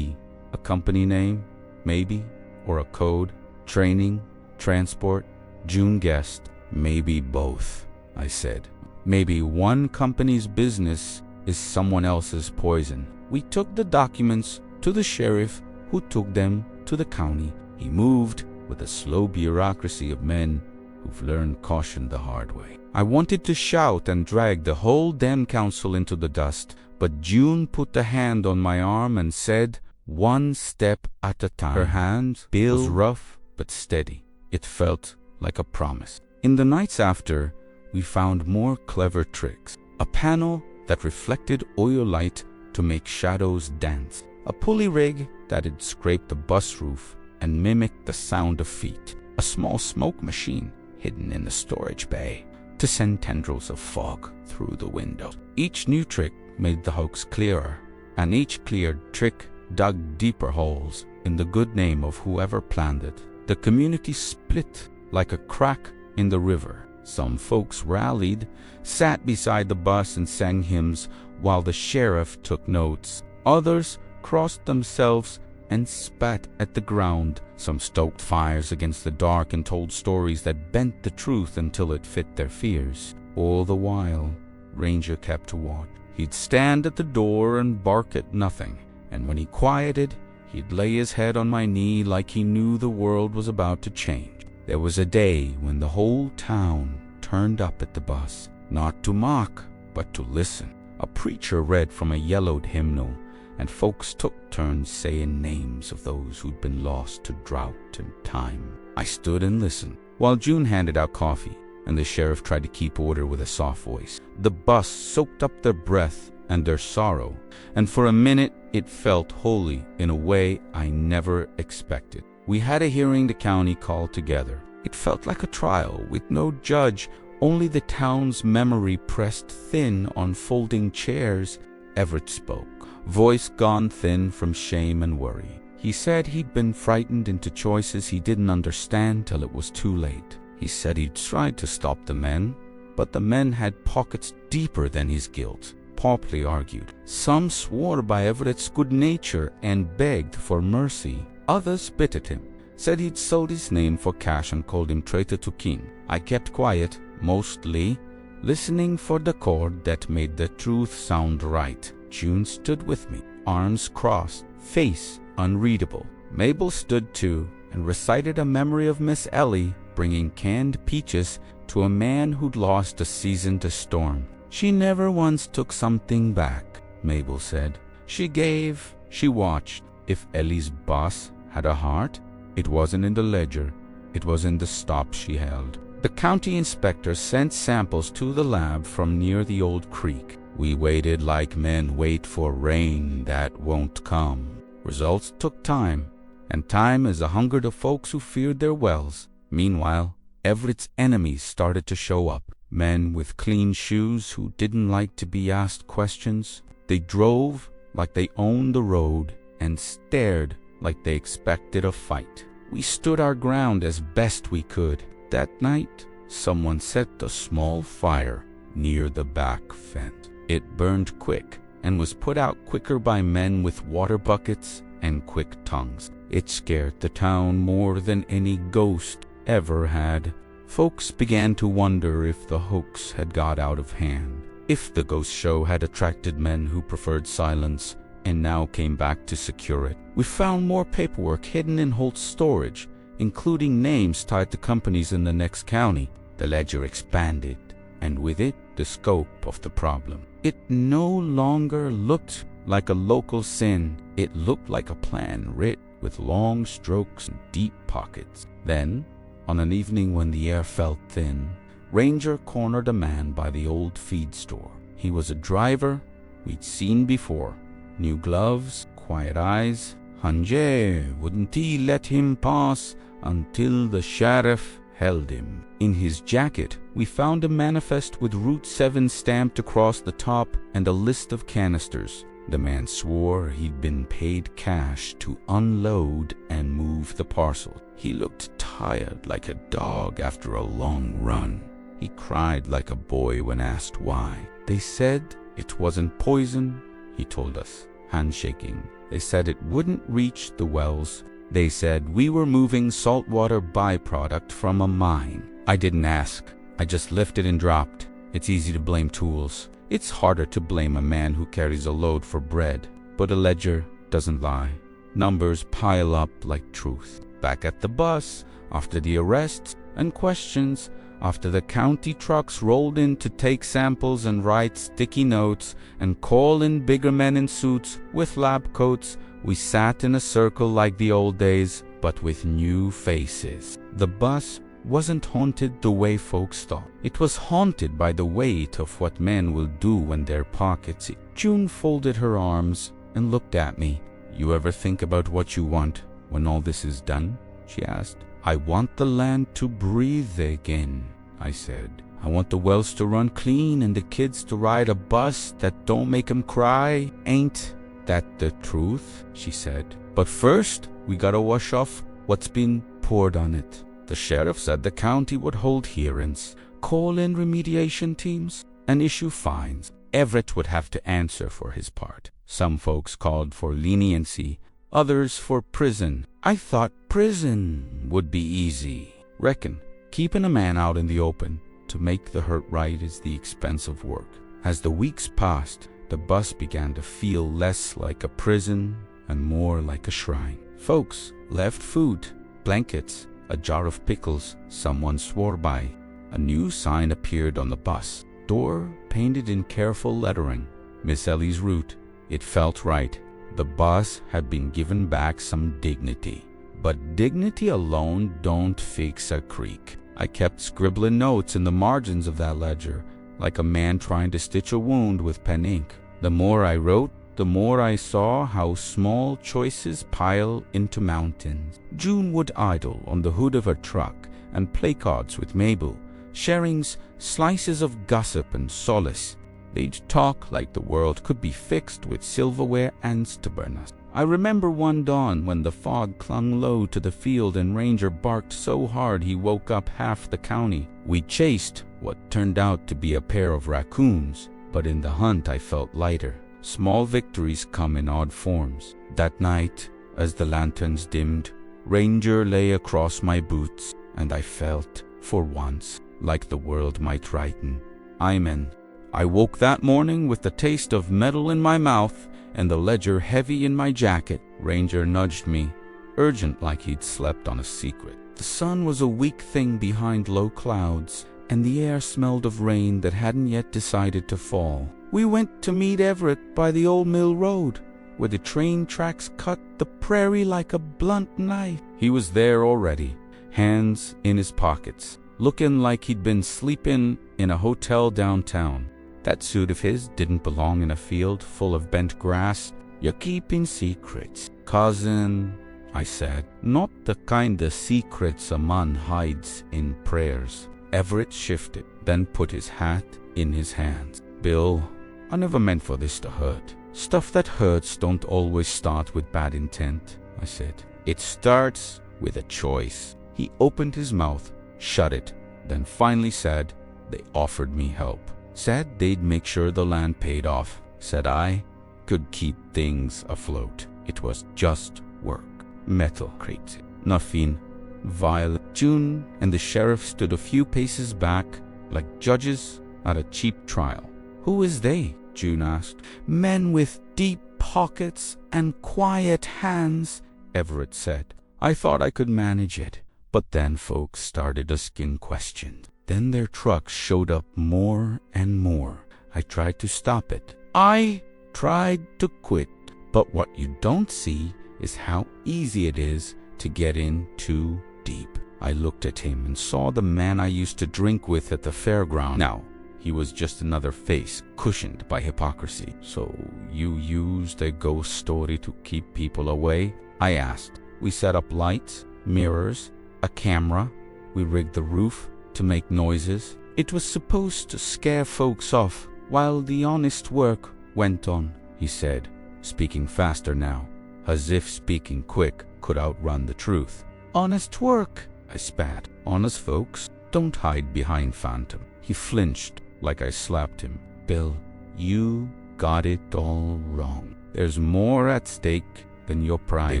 A company name, maybe, or a code. Training, transport. June guessed, maybe both, I said. Maybe one company's business is someone else's poison. We took the documents to the sheriff, who took them to the county. He moved with the slow bureaucracy of men who've learned caution the hard way. I wanted to shout and drag the whole damn council into the dust, but June put a hand on my arm and said, one step at a time. Her hand was rough but steady. It felt like a promise. In the nights after, we found more clever tricks. A panel that reflected oil light to make shadows dance. A pulley rig that had scraped the bus roof and mimicked the sound of feet. A small smoke machine hidden in the storage bay to send tendrils of fog through the window. Each new trick made the hoax clearer, and each cleared trick dug deeper holes in the good name of whoever planned it. The community split like a crack in the river. Some folks rallied, sat beside the bus and sang hymns while the sheriff took notes. Others crossed themselves and spat at the ground. Some stoked fires against the dark and told stories that bent the truth until it fit their fears. All the while, Ranger kept watch. He'd stand at the door and bark at nothing, and when he quieted, he'd lay his head on my knee like he knew the world was about to change. There was a day when the whole town turned up at the bus, not to mock, but to listen. A preacher read from a yellowed hymnal, and folks took turns saying names of those who'd been lost to drought and time. I stood and listened, while June handed out coffee, and the sheriff tried to keep order with a soft voice. The bus soaked up their breath and their sorrow, and for a minute it felt holy in a way I never expected. We had a hearing the county called together. It felt like a trial with no judge, only the town's memory pressed thin on folding chairs. Everett spoke, voice gone thin from shame and worry. He said he'd been frightened into choices he didn't understand till it was too late. He said he'd tried to stop the men, but the men had pockets deeper than his guilt. Popley argued. Some swore by Everett's good nature and begged for mercy. Others bit at him, said he'd sold his name for cash and called him traitor to king. I kept quiet, mostly, listening for the chord that made the truth sound right. June stood with me, arms crossed, face unreadable. Mabel stood too and recited a memory of Miss Ellie bringing canned peaches to a man who'd lost a season to storm. She never once took something back, Mabel said. She gave, she watched. If Ellie's boss had a heart, it wasn't in the ledger, it was in the stop she held. The county inspector sent samples to the lab from near the old creek. We waited like men wait for rain that won't come. Results took time, and time is a hunger to folks who feared their wells. Meanwhile, Everett's enemies started to show up. Men with clean shoes who didn't like to be asked questions. They drove like they owned the road and stared like they expected a fight. We stood our ground as best we could. That night, someone set a small fire near the back fence. It burned quick and was put out quicker by men with water buckets and quick tongues. It scared the town more than any ghost ever had. Folks began to wonder if the hoax had got out of hand, if the ghost show had attracted men who preferred silence and now came back to secure it. We found more paperwork hidden in Holt's storage, including names tied to companies in the next county. The ledger expanded, and with it, the scope of the problem. It no longer looked like a local sin. It looked like a plan writ with long strokes and deep pockets. Then, on an evening when the air felt thin, Ranger cornered a man by the old feed store. He was a driver we'd seen before. New gloves, quiet eyes. Hunje, wouldn't he let him pass until the sheriff held him. In his jacket, we found a manifest with Route 7 stamped across the top and a list of canisters. The man swore he'd been paid cash to unload and move the parcel. He looked tired like a dog after a long run. He cried like a boy when asked why. They said it wasn't poison, he told us, handshaking. They said it wouldn't reach the wells. They said we were moving saltwater byproduct from a mine. I didn't ask. I just lifted and dropped. It's easy to blame tools. It's harder to blame a man who carries a load for bread. But a ledger doesn't lie. Numbers pile up like truth. Back at the bus, after the arrests and questions, after the county trucks rolled in to take samples and write sticky notes and call in bigger men in suits with lab coats, we sat in a circle like the old days, but with new faces. The bus wasn't haunted the way folks thought. It was haunted by the weight of what men will do when their pockets. June folded her arms and looked at me. You ever think about what you want when all this is done? She asked. I want the land to breathe again, I said. I want the wells to run clean and the kids to ride a bus that don't make 'em cry. Ain't that the truth? She said. But first, we gotta wash off what's been poured on it. The sheriff said the county would hold hearings, call in remediation teams, and issue fines. Everett would have to answer for his part. Some folks called for leniency, others for prison. I thought prison would be easy. Reckon keeping a man out in the open to make the hurt right is the expense of work. As the weeks passed, the bus began to feel less like a prison and more like a shrine. Folks left food, blankets, a jar of pickles someone swore by. A new sign appeared on the bus. Door painted in careful lettering. Miss Ellie's route. It felt right. The bus had been given back some dignity. But dignity alone don't fix a creek. I kept scribbling notes in the margins of that ledger, like a man trying to stitch a wound with pen ink. The more I wrote, the more I saw how small choices pile into mountains. June would idle on the hood of her truck and play cards with Mabel, sharing slices of gossip and solace. They'd talk like the world could be fixed with silverware and stubbornness. I remember one dawn when the fog clung low to the field and Ranger barked so hard he woke up half the county. We chased what turned out to be a pair of raccoons, but in the hunt I felt lighter. Small victories come in odd forms. That night, as the lanterns dimmed, Ranger lay across my boots, and I felt, for once, like the world might righten. Amen. I woke that morning with the taste of metal in my mouth and the ledger heavy in my jacket. Ranger nudged me, urgent like he'd slept on a secret. The sun was a weak thing behind low clouds, and the air smelled of rain that hadn't yet decided to fall. We went to meet Everett by the old mill road, where the train tracks cut the prairie like a blunt knife. He was there already, hands in his pockets, looking like he'd been sleeping in a hotel downtown. That suit of his didn't belong in a field full of bent grass. You're keeping secrets, cousin, I said. Not the kind of secrets a man hides in prayers. Everett shifted, then put his hat in his hands. Bill, I never meant for this to hurt. Stuff that hurts don't always start with bad intent, I said. It starts with a choice. He opened his mouth, shut it, then finally said, they offered me help. Said they'd make sure the land paid off. Said I could keep things afloat. It was just work. Metal crates. Nothing violent. June and the sheriff stood a few paces back, like judges at a cheap trial. Who is they? June asked. Men with deep pockets and quiet hands, Everett said. I thought I could manage it. But then folks started asking questions. Then their trucks showed up more and more. I tried to stop it. I tried to quit. But what you don't see is how easy it is to get in too deep. I looked at him and saw the man I used to drink with at the fairground. Now, he was just another face cushioned by hypocrisy. So you used a ghost story to keep people away? I asked. We set up lights, mirrors, a camera. We rigged the roof to make noises. It was supposed to scare folks off while the honest work went on, he said, speaking faster now, as if speaking quick could outrun the truth. Honest work, I spat. Honest folks don't hide behind phantom. He flinched like I slapped him. Bill, you got it all wrong. There's more at stake than your pride. They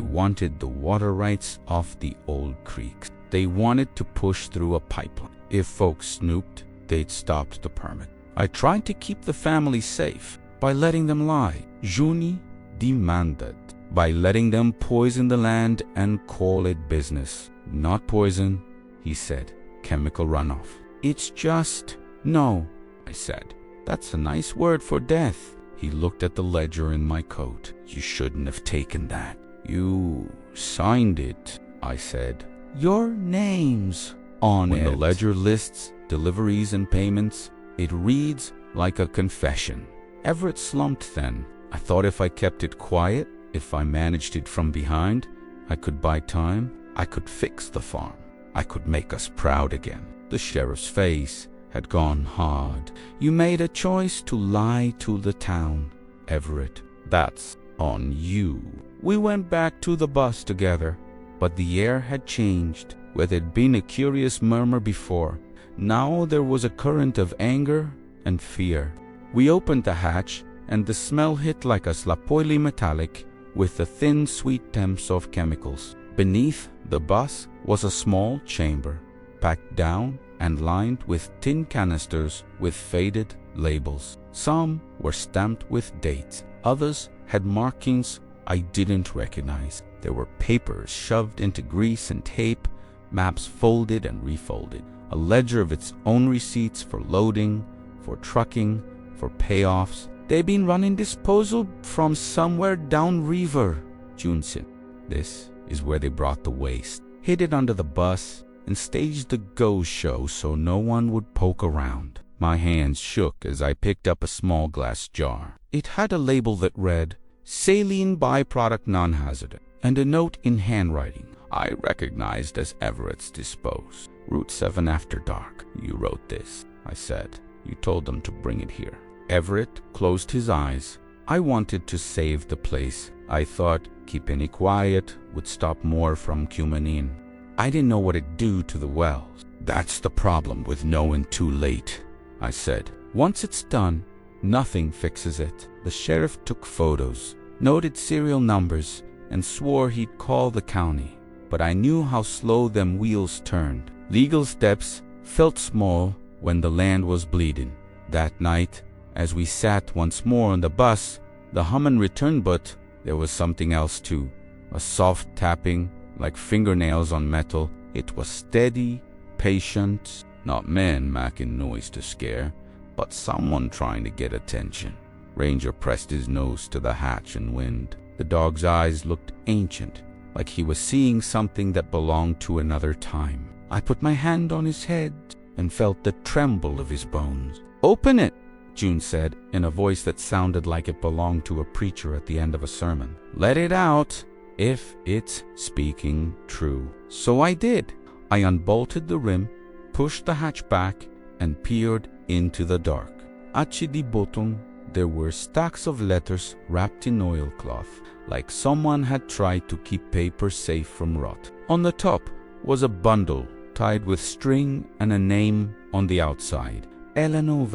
wanted the water rights off the old creeks. They wanted to push through a pipeline. If folks snooped, they'd stopped the permit. I tried to keep the family safe by letting them lie. Juni demanded. By letting them poison the land and call it business. Not poison, he said. Chemical runoff. It's just... No, I said. That's a nice word for death. He looked at the ledger in my coat. You shouldn't have taken that. You signed it, I said. Your name's on it. When the ledger lists deliveries and payments, it reads like a confession. Everett slumped then. I thought if I kept it quiet, if I managed it from behind, I could buy time. I could fix the farm. I could make us proud again. The sheriff's face had gone hard. You made a choice to lie to the town, Everett. That's on you. We went back to the bus together, but the air had changed. Where there'd been a curious murmur before, now there was a current of anger and fear. We opened the hatch, and the smell hit like a slapoily metallic with the thin, sweet temps of chemicals. Beneath the bus was a small chamber, packed down and lined with tin canisters with faded labels. Some were stamped with dates, others had markings I didn't recognize. There were papers shoved into grease and tape, maps folded and refolded, a ledger of its own receipts for loading, for trucking, for payoffs. They'd been running disposal from somewhere downriver, June said. This is where they brought the waste, hid it under the bus, and staged the ghost show so no one would poke around. My hands shook as I picked up a small glass jar. It had a label that read, "Saline byproduct non-hazardous," and a note in handwriting I recognized as Everett's dispose. "Route 7 after dark. You wrote this," I said. "You told them to bring it here." Everett closed his eyes. I wanted to save the place. I thought keeping it quiet would stop more from coming in. I didn't know what it'd do to the wells. "That's the problem with knowing too late," I said. "Once it's done, nothing fixes it." The sheriff took photos, noted serial numbers, and swore he'd call the county. But I knew how slow them wheels turned. Legal steps felt small when the land was bleeding. That night, as we sat once more on the bus, the humming returned, but there was something else too. A soft tapping, like fingernails on metal. It was steady, patient, not men making noise to scare, but someone trying to get attention. Ranger pressed his nose to the hatch and wind. The dog's eyes looked ancient, like he was seeing something that belonged to another time. I put my hand on his head and felt the tremble of his bones. "Open it," June said, in a voice that sounded like it belonged to a preacher at the end of a sermon. "Let it out, if it's speaking true." So I did. I unbolted the rim, pushed the hatch back, and peered into the dark. At the bottom, there were stacks of letters wrapped in oilcloth, like someone had tried to keep paper safe from rot. On the top was a bundle tied with string and a name on the outside, Eleanor.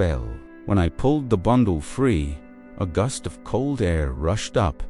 When I pulled the bundle free, a gust of cold air rushed up,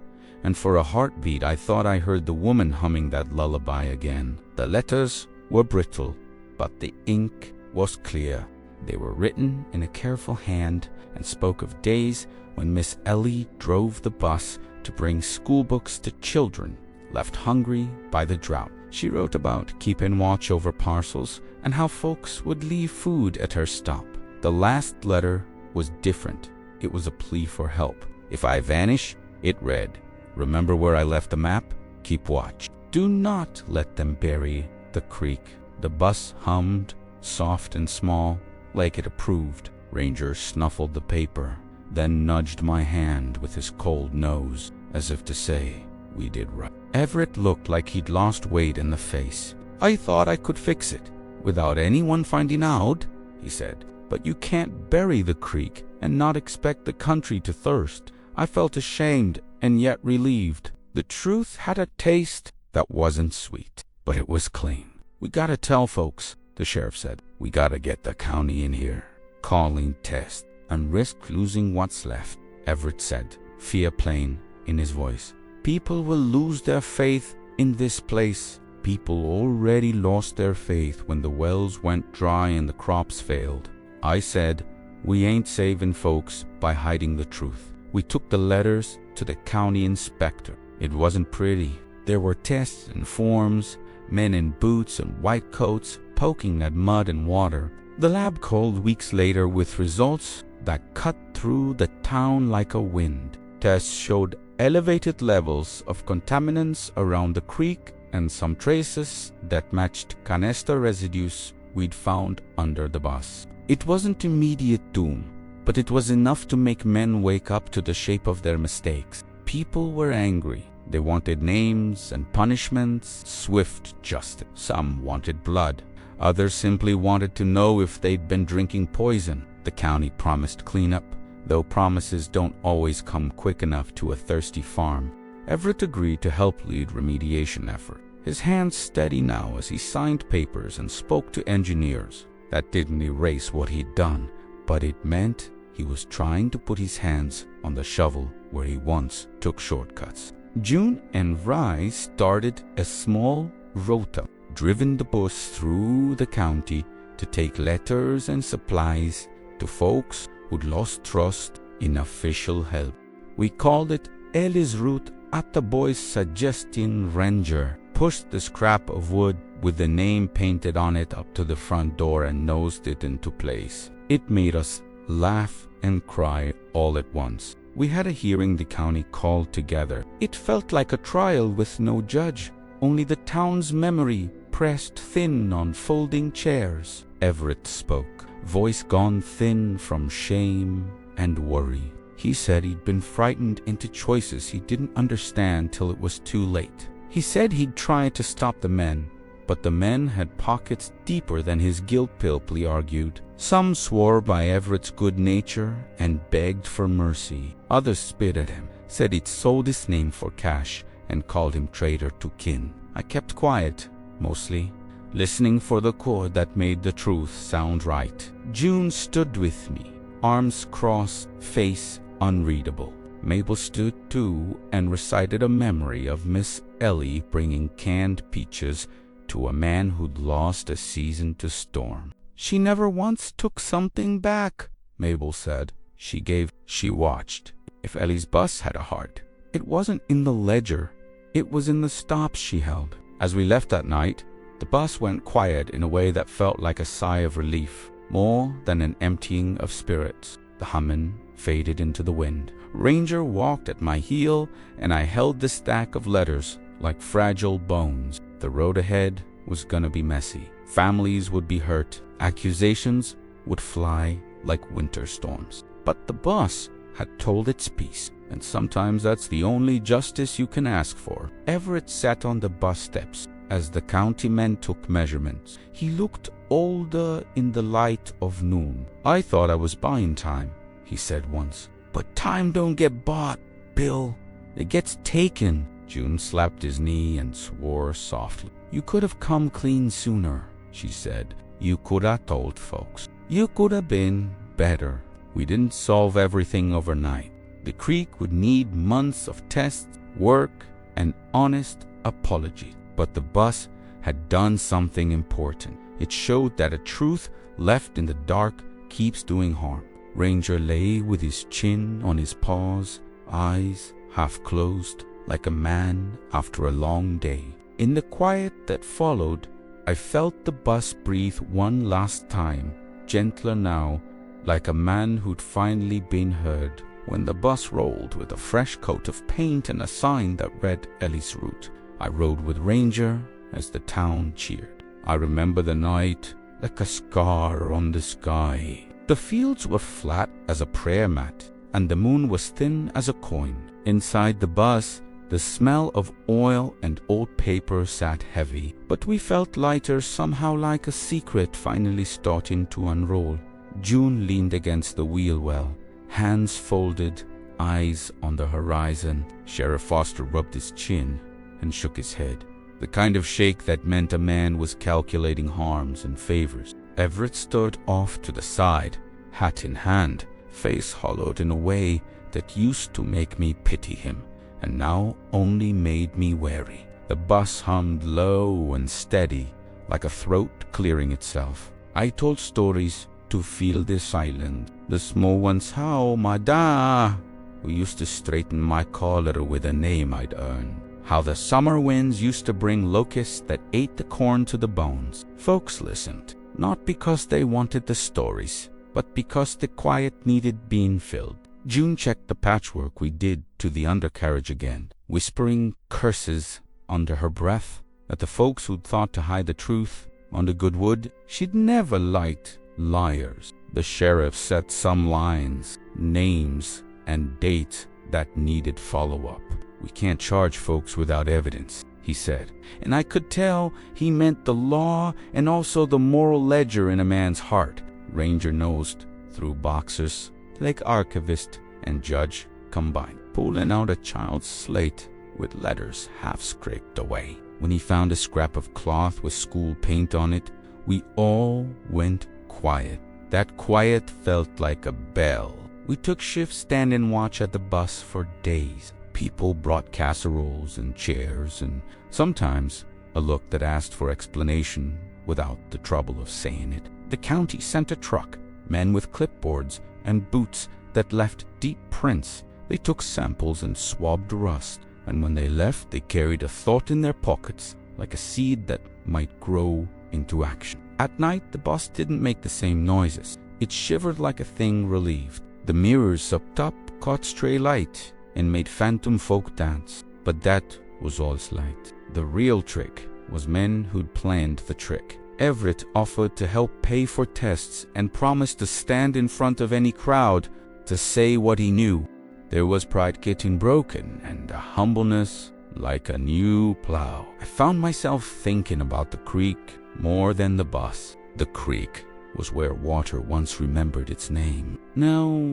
and for a heartbeat I thought I heard the woman humming that lullaby again. The letters were brittle, but the ink was clear. They were written in a careful hand and spoke of days when Miss Ellie drove the bus to bring school books to children left hungry by the drought. She wrote about keeping watch over parcels and how folks would leave food at her stop. The last letter was different. It was a plea for help. If I vanish, it read, "Remember where I left the map? Keep watch. Do not let them bury the creek." The bus hummed, soft and small, like it approved. Ranger snuffled the paper, then nudged my hand with his cold nose, as if to say, "We did right." Everett looked like he'd lost weight in the face. "I thought I could fix it, without anyone finding out," he said. "But you can't bury the creek and not expect the country to thirst." I felt ashamed and yet relieved. The truth had a taste that wasn't sweet, but it was clean. "We gotta tell folks," the sheriff said. "We gotta get the county in here. Calling test and risk losing what's left," Everett said, fear plain in his voice. "People will lose their faith in this place." People already lost their faith when the wells went dry and the crops failed. I said, "We ain't saving folks by hiding the truth." We took the letters to the county inspector. It wasn't pretty. There were tests and forms, men in boots and white coats poking at mud and water. The lab called weeks later with results that cut through the town like a wind. Tests showed elevated levels of contaminants around the creek and some traces that matched canister residues we'd found under the bus. It wasn't immediate doom, but it was enough to make men wake up to the shape of their mistakes. People were angry. They wanted names and punishments, swift justice. Some wanted blood. Others simply wanted to know if they'd been drinking poison. The county promised cleanup, though promises don't always come quick enough to a thirsty farm. Everett agreed to help lead remediation effort. His hands steady now as he signed papers and spoke to engineers. That didn't erase what he'd done, but it meant he was trying to put his hands on the shovel where he once took shortcuts. June and Rye started a small rota, driven the bus through the county to take letters and supplies to folks who'd lost trust in official help. We called it Ellie's route at the boy's suggestion. Ranger pushed the scrap of wood with the name painted on it up to the front door and nosed it into place. It made us laugh and cry all at once. We had a hearing the county called together. It felt like a trial with no judge, only the town's memory pressed thin on folding chairs. Everett spoke, voice gone thin from shame and worry. He said he'd been frightened into choices he didn't understand till it was too late. He said he'd tried to stop the men, but the men had pockets deeper than his guilt pill, he argued. Some swore by Everett's good nature and begged for mercy. Others spit at him, said he'd sold his name for cash, and called him traitor to kin. I kept quiet, mostly, listening for the chord that made the truth sound right. June stood with me, arms crossed, face unreadable. Mabel stood too and recited a memory of Miss Ellie bringing canned peaches to a man who'd lost a season to storm. She never once took something back, Mabel said. She watched. If Ellie's bus had a heart, it wasn't in the ledger, it was in the stops she held. As we left that night, the bus went quiet in a way that felt like a sigh of relief, more than an emptying of spirits. The humming faded into the wind. Ranger walked at my heel, and I held the stack of letters like fragile bones. The road ahead was gonna be messy. Families would be hurt. Accusations would fly like winter storms. But the bus had told its piece, and sometimes that's the only justice you can ask for. Everett sat on the bus steps as the county men took measurements. He looked older in the light of noon. I thought I was buying time, he said once. But time don't get bought, Bill. It gets taken. June slapped his knee and swore softly. You could have come clean sooner, she said. You could have told folks. You could have been better. We didn't solve everything overnight. The creek would need months of tests, work, and honest apology. But the bus had done something important. It showed that a truth left in the dark keeps doing harm. Ranger lay with his chin on his paws, eyes half closed, like a man after a long day. In the quiet that followed, I felt the bus breathe one last time, gentler now, like a man who'd finally been heard. When the bus rolled with a fresh coat of paint and a sign that read Ellie's route, I rode with Ranger as the town cheered. I remember the night like a scar on the sky. The fields were flat as a prayer mat, and the moon was thin as a coin. Inside the bus, the smell of oil and old paper sat heavy, but we felt lighter, somehow like a secret finally starting to unroll. June leaned against the wheel well, hands folded, eyes on the horizon. Sheriff Foster rubbed his chin and shook his head, the kind of shake that meant a man was calculating harms and favors. Everett stood off to the side, hat in hand, face hollowed in a way that used to make me pity him, and now only made me wary. The bus hummed low and steady, like a throat clearing itself. I told stories to fill this island. The small ones, how my da, who used to straighten my collar with a name I'd earned. How the summer winds used to bring locusts that ate the corn to the bones. Folks listened, not because they wanted the stories, but because the quiet needed being filled. June checked the patchwork we did to the undercarriage again, whispering curses under her breath at the folks who'd thought to hide the truth on the good wood. She'd never liked liars. The sheriff set some lines, names, and dates that needed follow-up. We can't charge folks without evidence, he said, and I could tell he meant the law and also the moral ledger in a man's heart. Ranger nosed through boxes like archivist and judge combined, pulling out a child's slate with letters half scraped away. When he found a scrap of cloth with school paint on it, we all went quiet. That quiet felt like a bell. We took shift stand and watch at the bus for days. People brought casseroles and chairs, and sometimes a look that asked for explanation without the trouble of saying it. The county sent a truck, men with clipboards and boots that left deep prints. They took samples and swabbed rust, and when they left, they carried a thought in their pockets, like a seed that might grow into action. At night, the bus didn't make the same noises. It shivered like a thing relieved. The mirrors up top caught stray light and made phantom folk dance. But that was all slight. The real trick was men who'd planned the trick. Everett offered to help pay for tests and promised to stand in front of any crowd to say what he knew. There was pride getting broken and a humbleness like a new plow. I found myself thinking about the creek more than the bus. The creek was where water once remembered its name. Now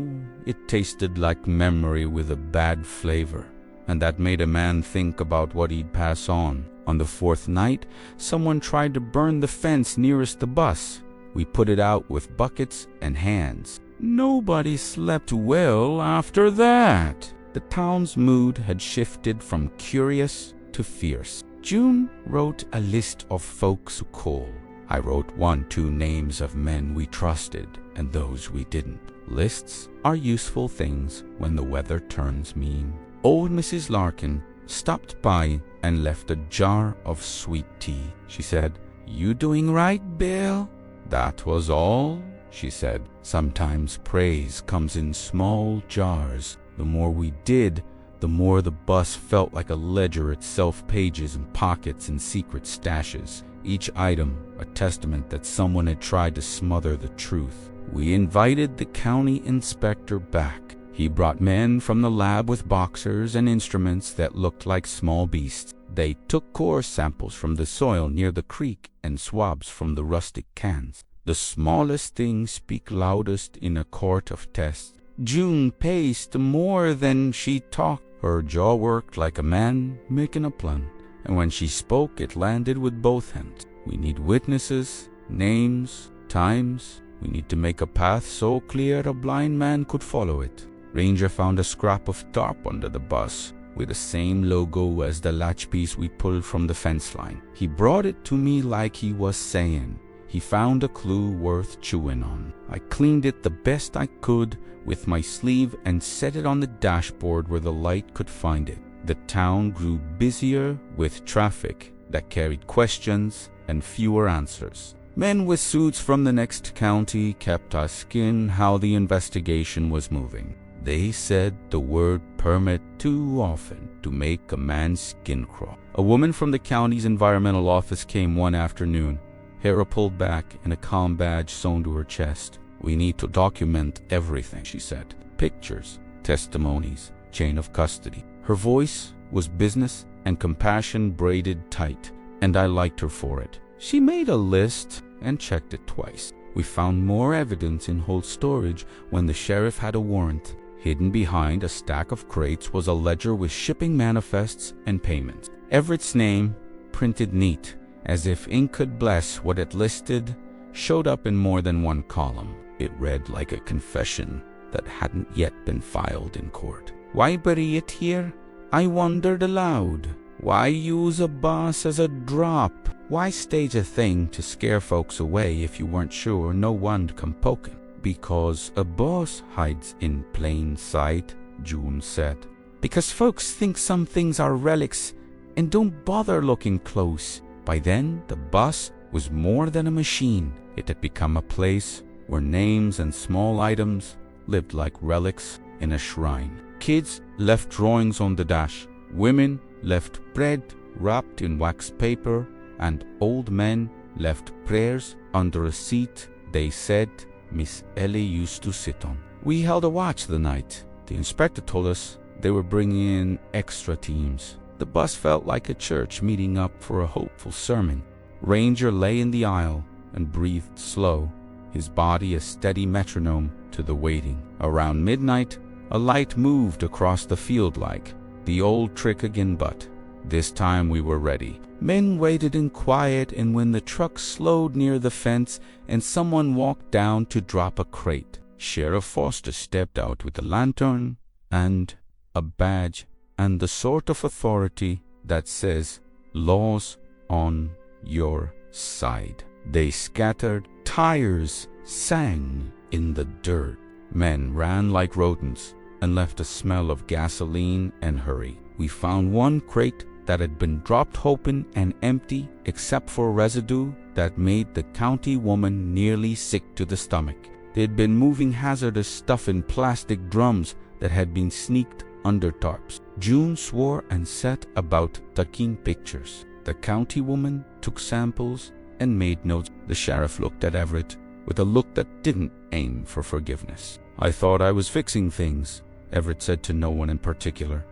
it tasted like memory with a bad flavor, and that made a man think about what he'd pass on. On the fourth night, someone tried to burn the fence nearest the bus. We put it out with buckets and hands. Nobody slept well after that. The town's mood had shifted from curious to fierce. June wrote a list of folks who call. I wrote 1-2 names of men we trusted and those we didn't. Lists are useful things when the weather turns mean. Old Mrs. Larkin stopped by and left a jar of sweet tea. She said, "You doing right, Bill?" That was all, she said. Sometimes praise comes in small jars. The more we did, the more the bus felt like a ledger itself, pages and pockets and secret stashes. Each item a testament that someone had tried to smother the truth. We invited the county inspector back. He brought men from the lab with boxers and instruments that looked like small beasts. They took core samples from the soil near the creek and swabs from the rustic cans. The smallest things speak loudest in a court of tests. June paced more than she talked. Her jaw worked like a man making a plan, and when she spoke, it landed with both hands. We need witnesses, names, times. We need to make a path so clear a blind man could follow it. Ranger found a scrap of tarp under the bus with the same logo as the latch piece we pulled from the fence line. He brought it to me like he was saying he found a clue worth chewing on. I cleaned it the best I could with my sleeve and set it on the dashboard where the light could find it. The town grew busier with traffic that carried questions and fewer answers. Men with suits from the next county kept asking how the investigation was moving. They said the word permit too often to make a man's skin crawl. A woman from the county's environmental office came one afternoon, hair pulled back and a calm badge sewn to her chest. "We need to document everything," she said. "Pictures, testimonies, chain of custody." Her voice was business and compassion braided tight, and I liked her for it. She made a list and checked it twice. We found more evidence in Holt storage when the sheriff had a warrant. Hidden behind a stack of crates was a ledger with shipping manifests and payments. Everett's name, printed neat, as if ink could bless what it listed, showed up in more than one column. It read like a confession that hadn't yet been filed in court. "Why bury it here?" I wondered aloud. "Why use a bus as a drop? Why stage a thing to scare folks away if you weren't sure no one'd come poking?" "Because a bus hides in plain sight," June said. "Because folks think some things are relics and don't bother looking close." By then, the bus was more than a machine. It had become a place where names and small items lived like relics in a shrine. Kids left drawings on the dash. Women left bread wrapped in wax paper, and old men left prayers under a seat they said Miss Ellie used to sit on. We held a watch the night. The inspector told us they were bringing in extra teams. The bus felt like a church meeting up for a hopeful sermon. Ranger lay in the aisle and breathed slow, his body a steady metronome to the waiting. Around midnight, a light moved across the field like the old trick again, but this time we were ready. Men waited in quiet, and when the truck slowed near the fence and someone walked down to drop a crate, Sheriff Foster stepped out with a lantern and a badge and the sort of authority that says law's on your side. They scattered, tires sang in the dirt. Men ran like rodents and left a smell of gasoline and hurry. We found one crate that had been dropped open and empty except for residue that made the county woman nearly sick to the stomach. They'd been moving hazardous stuff in plastic drums that had been sneaked under tarps. June swore and set about taking pictures. The county woman took samples and made notes. The sheriff looked at Everett with a look that didn't aim for forgiveness. "I thought I was fixing things," Everett said to no one in particular.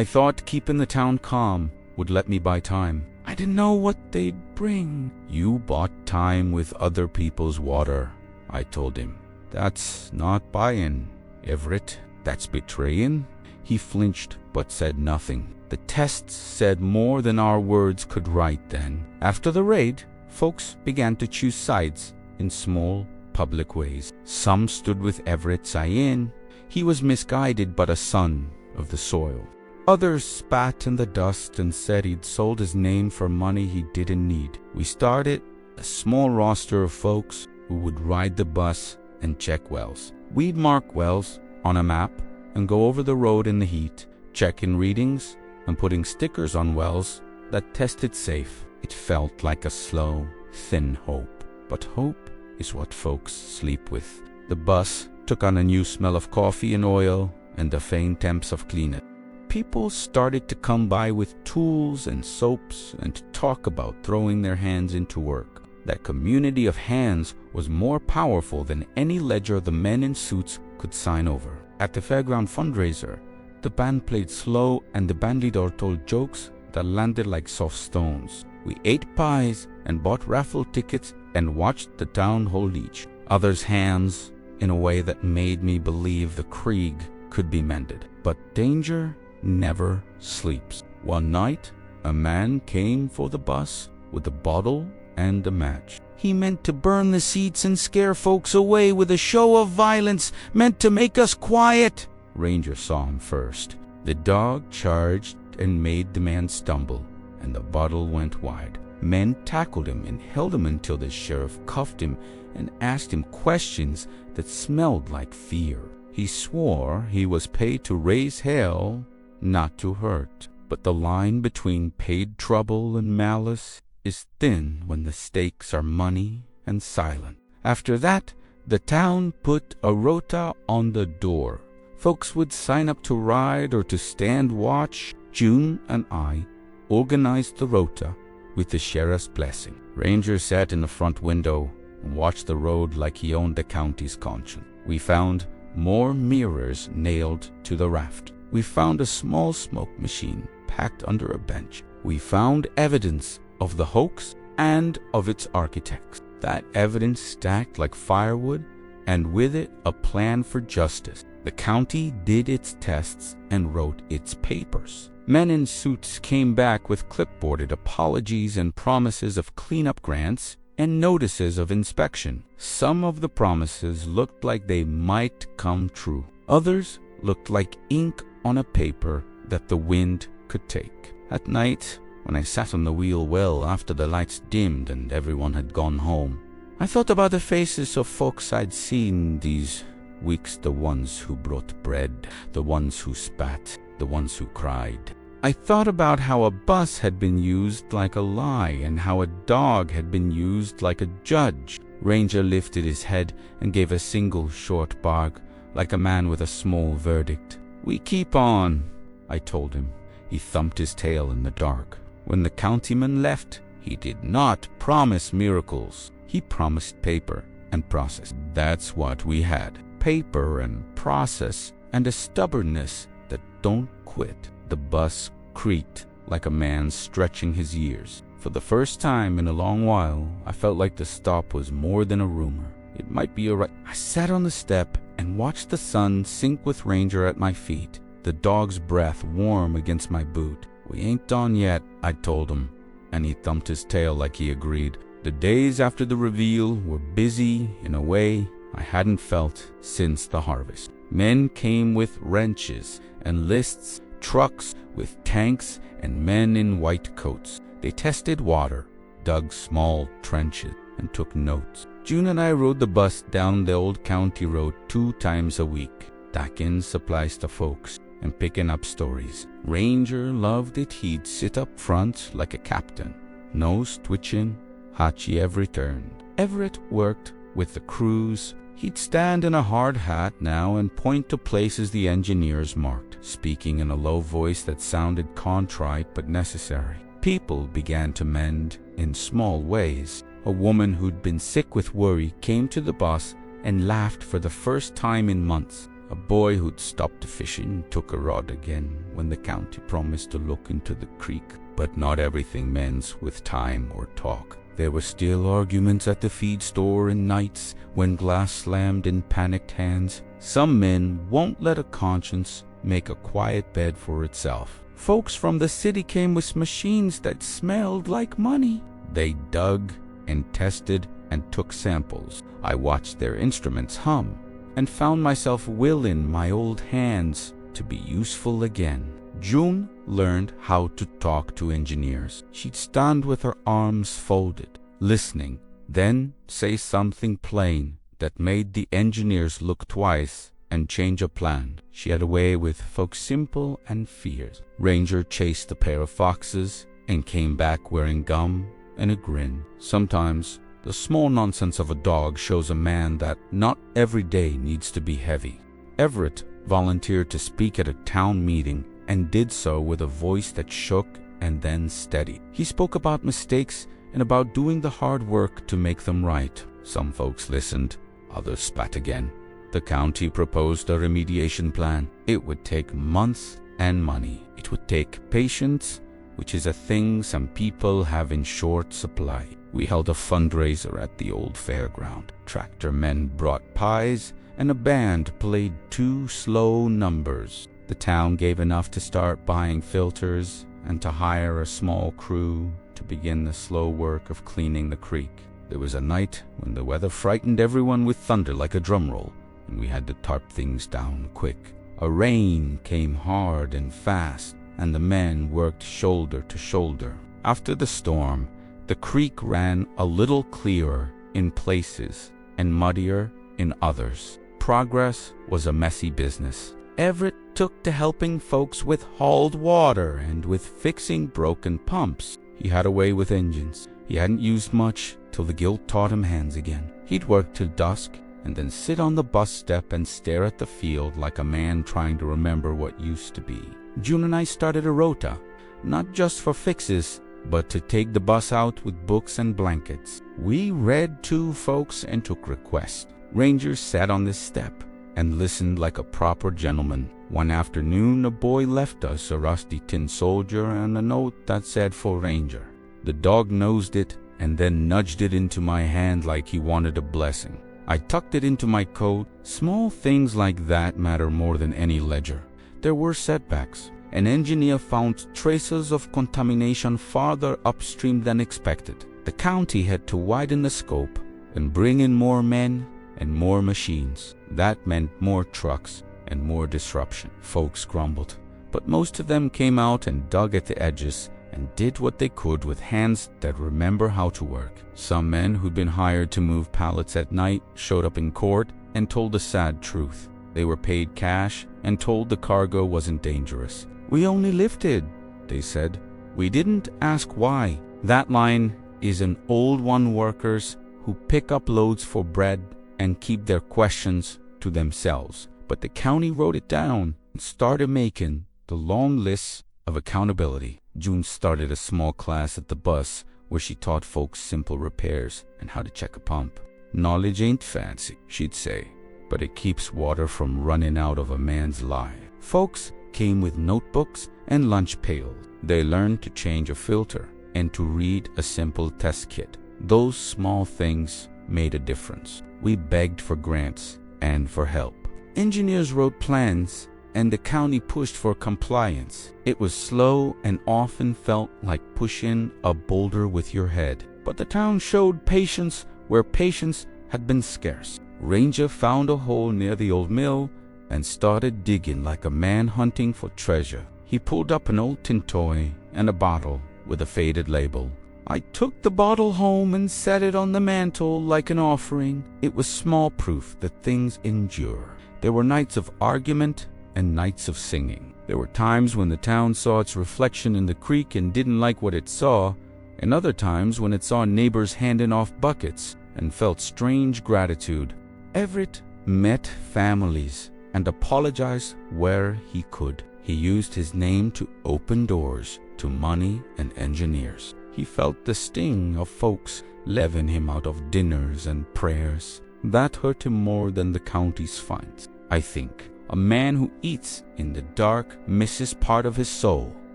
"I thought keeping the town calm would let me buy time. I didn't know what they'd bring." "You bought time with other people's water," I told him. "That's not buying, Everett. That's betraying." He flinched but said nothing. The tests said more than our words could write then. After the raid, folks began to choose sides in small, public ways. Some stood with Everett Sayin. He was misguided but a son of the soil. Others spat in the dust and said he'd sold his name for money he didn't need. We started a small roster of folks who would ride the bus and check wells. We'd mark wells on a map and go over the road in the heat, checking readings and putting stickers on wells that tested safe. It felt like a slow, thin hope. But hope is what folks sleep with. The bus took on a new smell of coffee and oil and the faint temps of cleanup. People started to come by with tools and soaps and talk about throwing their hands into work. That community of hands was more powerful than any ledger the men in suits could sign over. At the fairground fundraiser, the band played slow and the bandleader told jokes that landed like soft stones. We ate pies and bought raffle tickets and watched the town hold each other's hands in a way that made me believe the Krieg could be mended. But danger never sleeps. One night, a man came for the bus with a bottle and a match. He meant to burn the seats and scare folks away with a show of violence, meant to make us quiet. Ranger saw him first. The dog charged and made the man stumble, and the bottle went wide. Men tackled him and held him until the sheriff cuffed him and asked him questions that smelled like fear. He swore he was paid to raise hell, not to hurt. But the line between paid trouble and malice is thin when the stakes are money and silent. After that, the town put a rota on the door. Folks would sign up to ride or to stand watch. June and I organized the rota with the sheriff's blessing. Ranger sat in the front window and watched the road like he owned the county's conscience. We found more mirrors nailed to the raft. We found a small smoke machine packed under a bench. We found evidence of the hoax and of its architects. That evidence stacked like firewood, and with it a plan for justice. The county did its tests and wrote its papers. Men in suits came back with clipboarded apologies and promises of cleanup grants and notices of inspection. Some of the promises looked like they might come true. Others looked like ink on a paper that the wind could take. At night, when I sat on the wheel well after the lights dimmed and everyone had gone home, I thought about the faces of folks I'd seen these weeks, the ones who brought bread, the ones who spat, the ones who cried. I thought about how a bus had been used like a lie and how a dog had been used like a judge. Ranger lifted his head and gave a single short bark, like a man with a small verdict. "We keep on," I told him. He thumped his tail in the dark. When the countyman left, he did not promise miracles. He promised paper and process. That's what we had. Paper and process and a stubbornness that don't quit. The bus creaked like a man stretching his years. For the first time in a long while, I felt like the stop was more than a rumor. It might be a right. I sat on the step and watched the sun sink with Ranger at my feet, the dog's breath warm against my boot. "We ain't done yet," I told him, and he thumped his tail like he agreed. The days after the reveal were busy in a way I hadn't felt since the harvest. Men came with wrenches and lists trucks with tanks and men in white coats. They tested water, dug small trenches, and took notes. June and I rode the bus down the old county road 2 times a week, tacking supplies to folks and picking up stories. Ranger loved it. He'd sit up front like a captain, nose twitching, Hachi every turn. Everett worked with the crews. He'd stand in a hard hat now and point to places the engineers marked, speaking in a low voice that sounded contrite but necessary. People began to mend in small ways. A woman who'd been sick with worry came to the bus and laughed for the first time in months. A boy who'd stopped fishing took a rod again when the county promised to look into the creek. But not everything mends with time or talk. There were still arguments at the feed store and nights when glass slammed in panicked hands. Some men won't let a conscience make a quiet bed for itself. Folks from the city came with machines that smelled like money. They dug and tested and took samples. I watched their instruments hum and found myself willing my old hands to be useful again. June learned how to talk to engineers. She'd stand with her arms folded, listening, then say something plain that made the engineers look twice and change a plan. She had a way with folks simple and fierce. Ranger chased a pair of foxes and came back wearing gum and a grin. Sometimes the small nonsense of a dog shows a man that not every day needs to be heavy. Everett volunteered to speak at a town meeting and did so with a voice that shook and then steadied. He spoke about mistakes and about doing the hard work to make them right. Some folks listened, others spat again. The county proposed a remediation plan. It would take months and money. It would take patience, which is a thing some people have in short supply. We held a fundraiser at the old fairground. Tractor men brought pies and a band played 2 slow numbers. The town gave enough to start buying filters and to hire a small crew to begin the slow work of cleaning the creek. There was a night when the weather frightened everyone with thunder like a drum roll, and we had to tarp things down quick. A rain came hard and fast, and the men worked shoulder to shoulder. After the storm, the creek ran a little clearer in places and muddier in others. Progress was a messy business. Everett took to helping folks with hauled water and with fixing broken pumps. He had a way with engines. He hadn't used much till the guilt taught him hands again. He'd work till dusk and then sit on the bus step and stare at the field like a man trying to remember what used to be. June and I started a rota, not just for fixes, but to take the bus out with books and blankets. We read to folks and took requests. Rangers sat on this step and listened like a proper gentleman. One afternoon, a boy left us a rusty tin soldier and a note that said for Ranger. The dog nosed it and then nudged it into my hand like he wanted a blessing. I tucked it into my coat. Small things like that matter more than any ledger. There were setbacks. An engineer found traces of contamination farther upstream than expected. The county had to widen the scope and bring in more men and more machines. That meant more trucks and more disruption. Folks grumbled, but most of them came out and dug at the edges and did what they could with hands that remember how to work. Some men who'd been hired to move pallets at night showed up in court and told the sad truth. They were paid cash and told the cargo wasn't dangerous. "We only lifted," they said. "We didn't ask why." That line is an old one. Workers who pick up loads for bread and keep their questions to themselves. But the county wrote it down and started making the long lists of accountability. June started a small class at the bus where she taught folks simple repairs and how to check a pump. "Knowledge ain't fancy," she'd say, "but it keeps water from running out of a man's life." Folks came with notebooks and lunch pails. They learned to change a filter and to read a simple test kit. Those small things made a difference. We begged for grants and for help. Engineers wrote plans and the county pushed for compliance. It was slow and often felt like pushing a boulder with your head. But the town showed patience where patience had been scarce. Ranger found a hole near the old mill and started digging like a man hunting for treasure. He pulled up an old tin toy and a bottle with a faded label. I took the bottle home and set it on the mantel like an offering. It was small proof that things endure. There were nights of argument and nights of singing. There were times when the town saw its reflection in the creek and didn't like what it saw, and other times when it saw neighbors handing off buckets and felt strange gratitude. Everett met families and apologized where he could. He used his name to open doors to money and engineers. He felt the sting of folks leaving him out of dinners and prayers. That hurt him more than the county's fines. I think a man who eats in the dark misses part of his soul.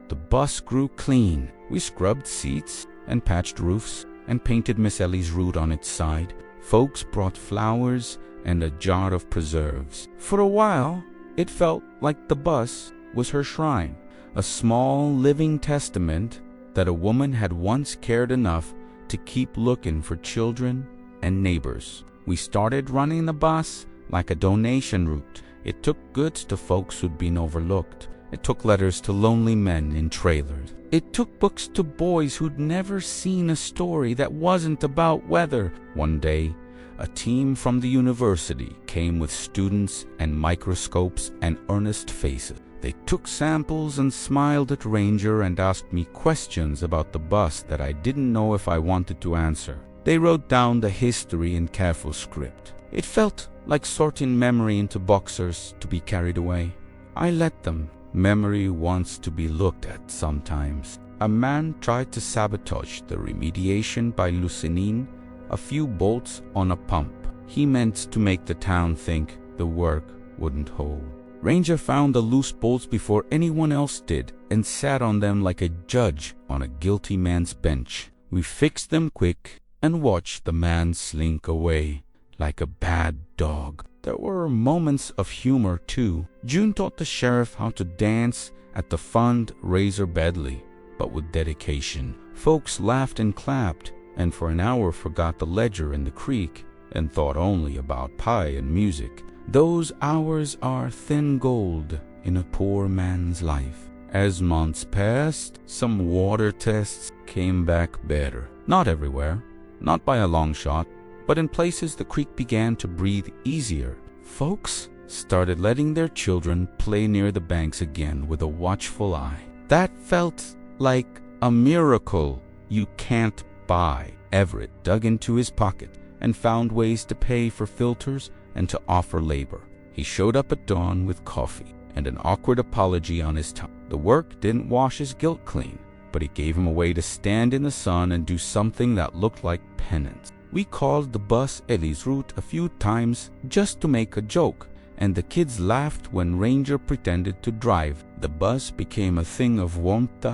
The bus grew clean. We scrubbed seats and patched roofs and painted Miss Ellie's route on its side. Folks brought flowers and a jar of preserves. For a while, it felt like the bus was her shrine, a small living testament that a woman had once cared enough to keep looking for children and neighbors. We started running the bus like a donation route. It took goods to folks who'd been overlooked. It took letters to lonely men in trailers. It took books to boys who'd never seen a story that wasn't about weather. One day, a team from the university came with students and microscopes and earnest faces. They took samples and smiled at Ranger and asked me questions about the bus that I didn't know if I wanted to answer. They wrote down the history in careful script. It felt like sorting memory into boxers to be carried away. I let them. Memory wants to be looked at sometimes. A man tried to sabotage the remediation by loosening a few bolts on a pump. He meant to make the town think the work wouldn't hold. Ranger found the loose bolts before anyone else did and sat on them like a judge on a guilty man's bench. We fixed them quick and watched the man slink away like a bad dog. There were moments of humor too. June taught the sheriff how to dance at the fundraiser badly, but with dedication. Folks laughed and clapped, and for an hour forgot the ledger in the creek and thought only about pie and music. Those hours are thin gold in a poor man's life. As months passed, some water tests came back better. Not everywhere, not by a long shot, but in places the creek began to breathe easier. Folks started letting their children play near the banks again with a watchful eye. That felt like a miracle you can't buy. Everett dug into his pocket and found ways to pay for filters and to offer labor. He showed up at dawn with coffee and an awkward apology on his tongue. The work didn't wash his guilt clean, but it gave him a way to stand in the sun and do something that looked like penance. We called the bus Ellie's route a few times just to make a joke, and the kids laughed when Ranger pretended to drive. The bus became a thing of warmth,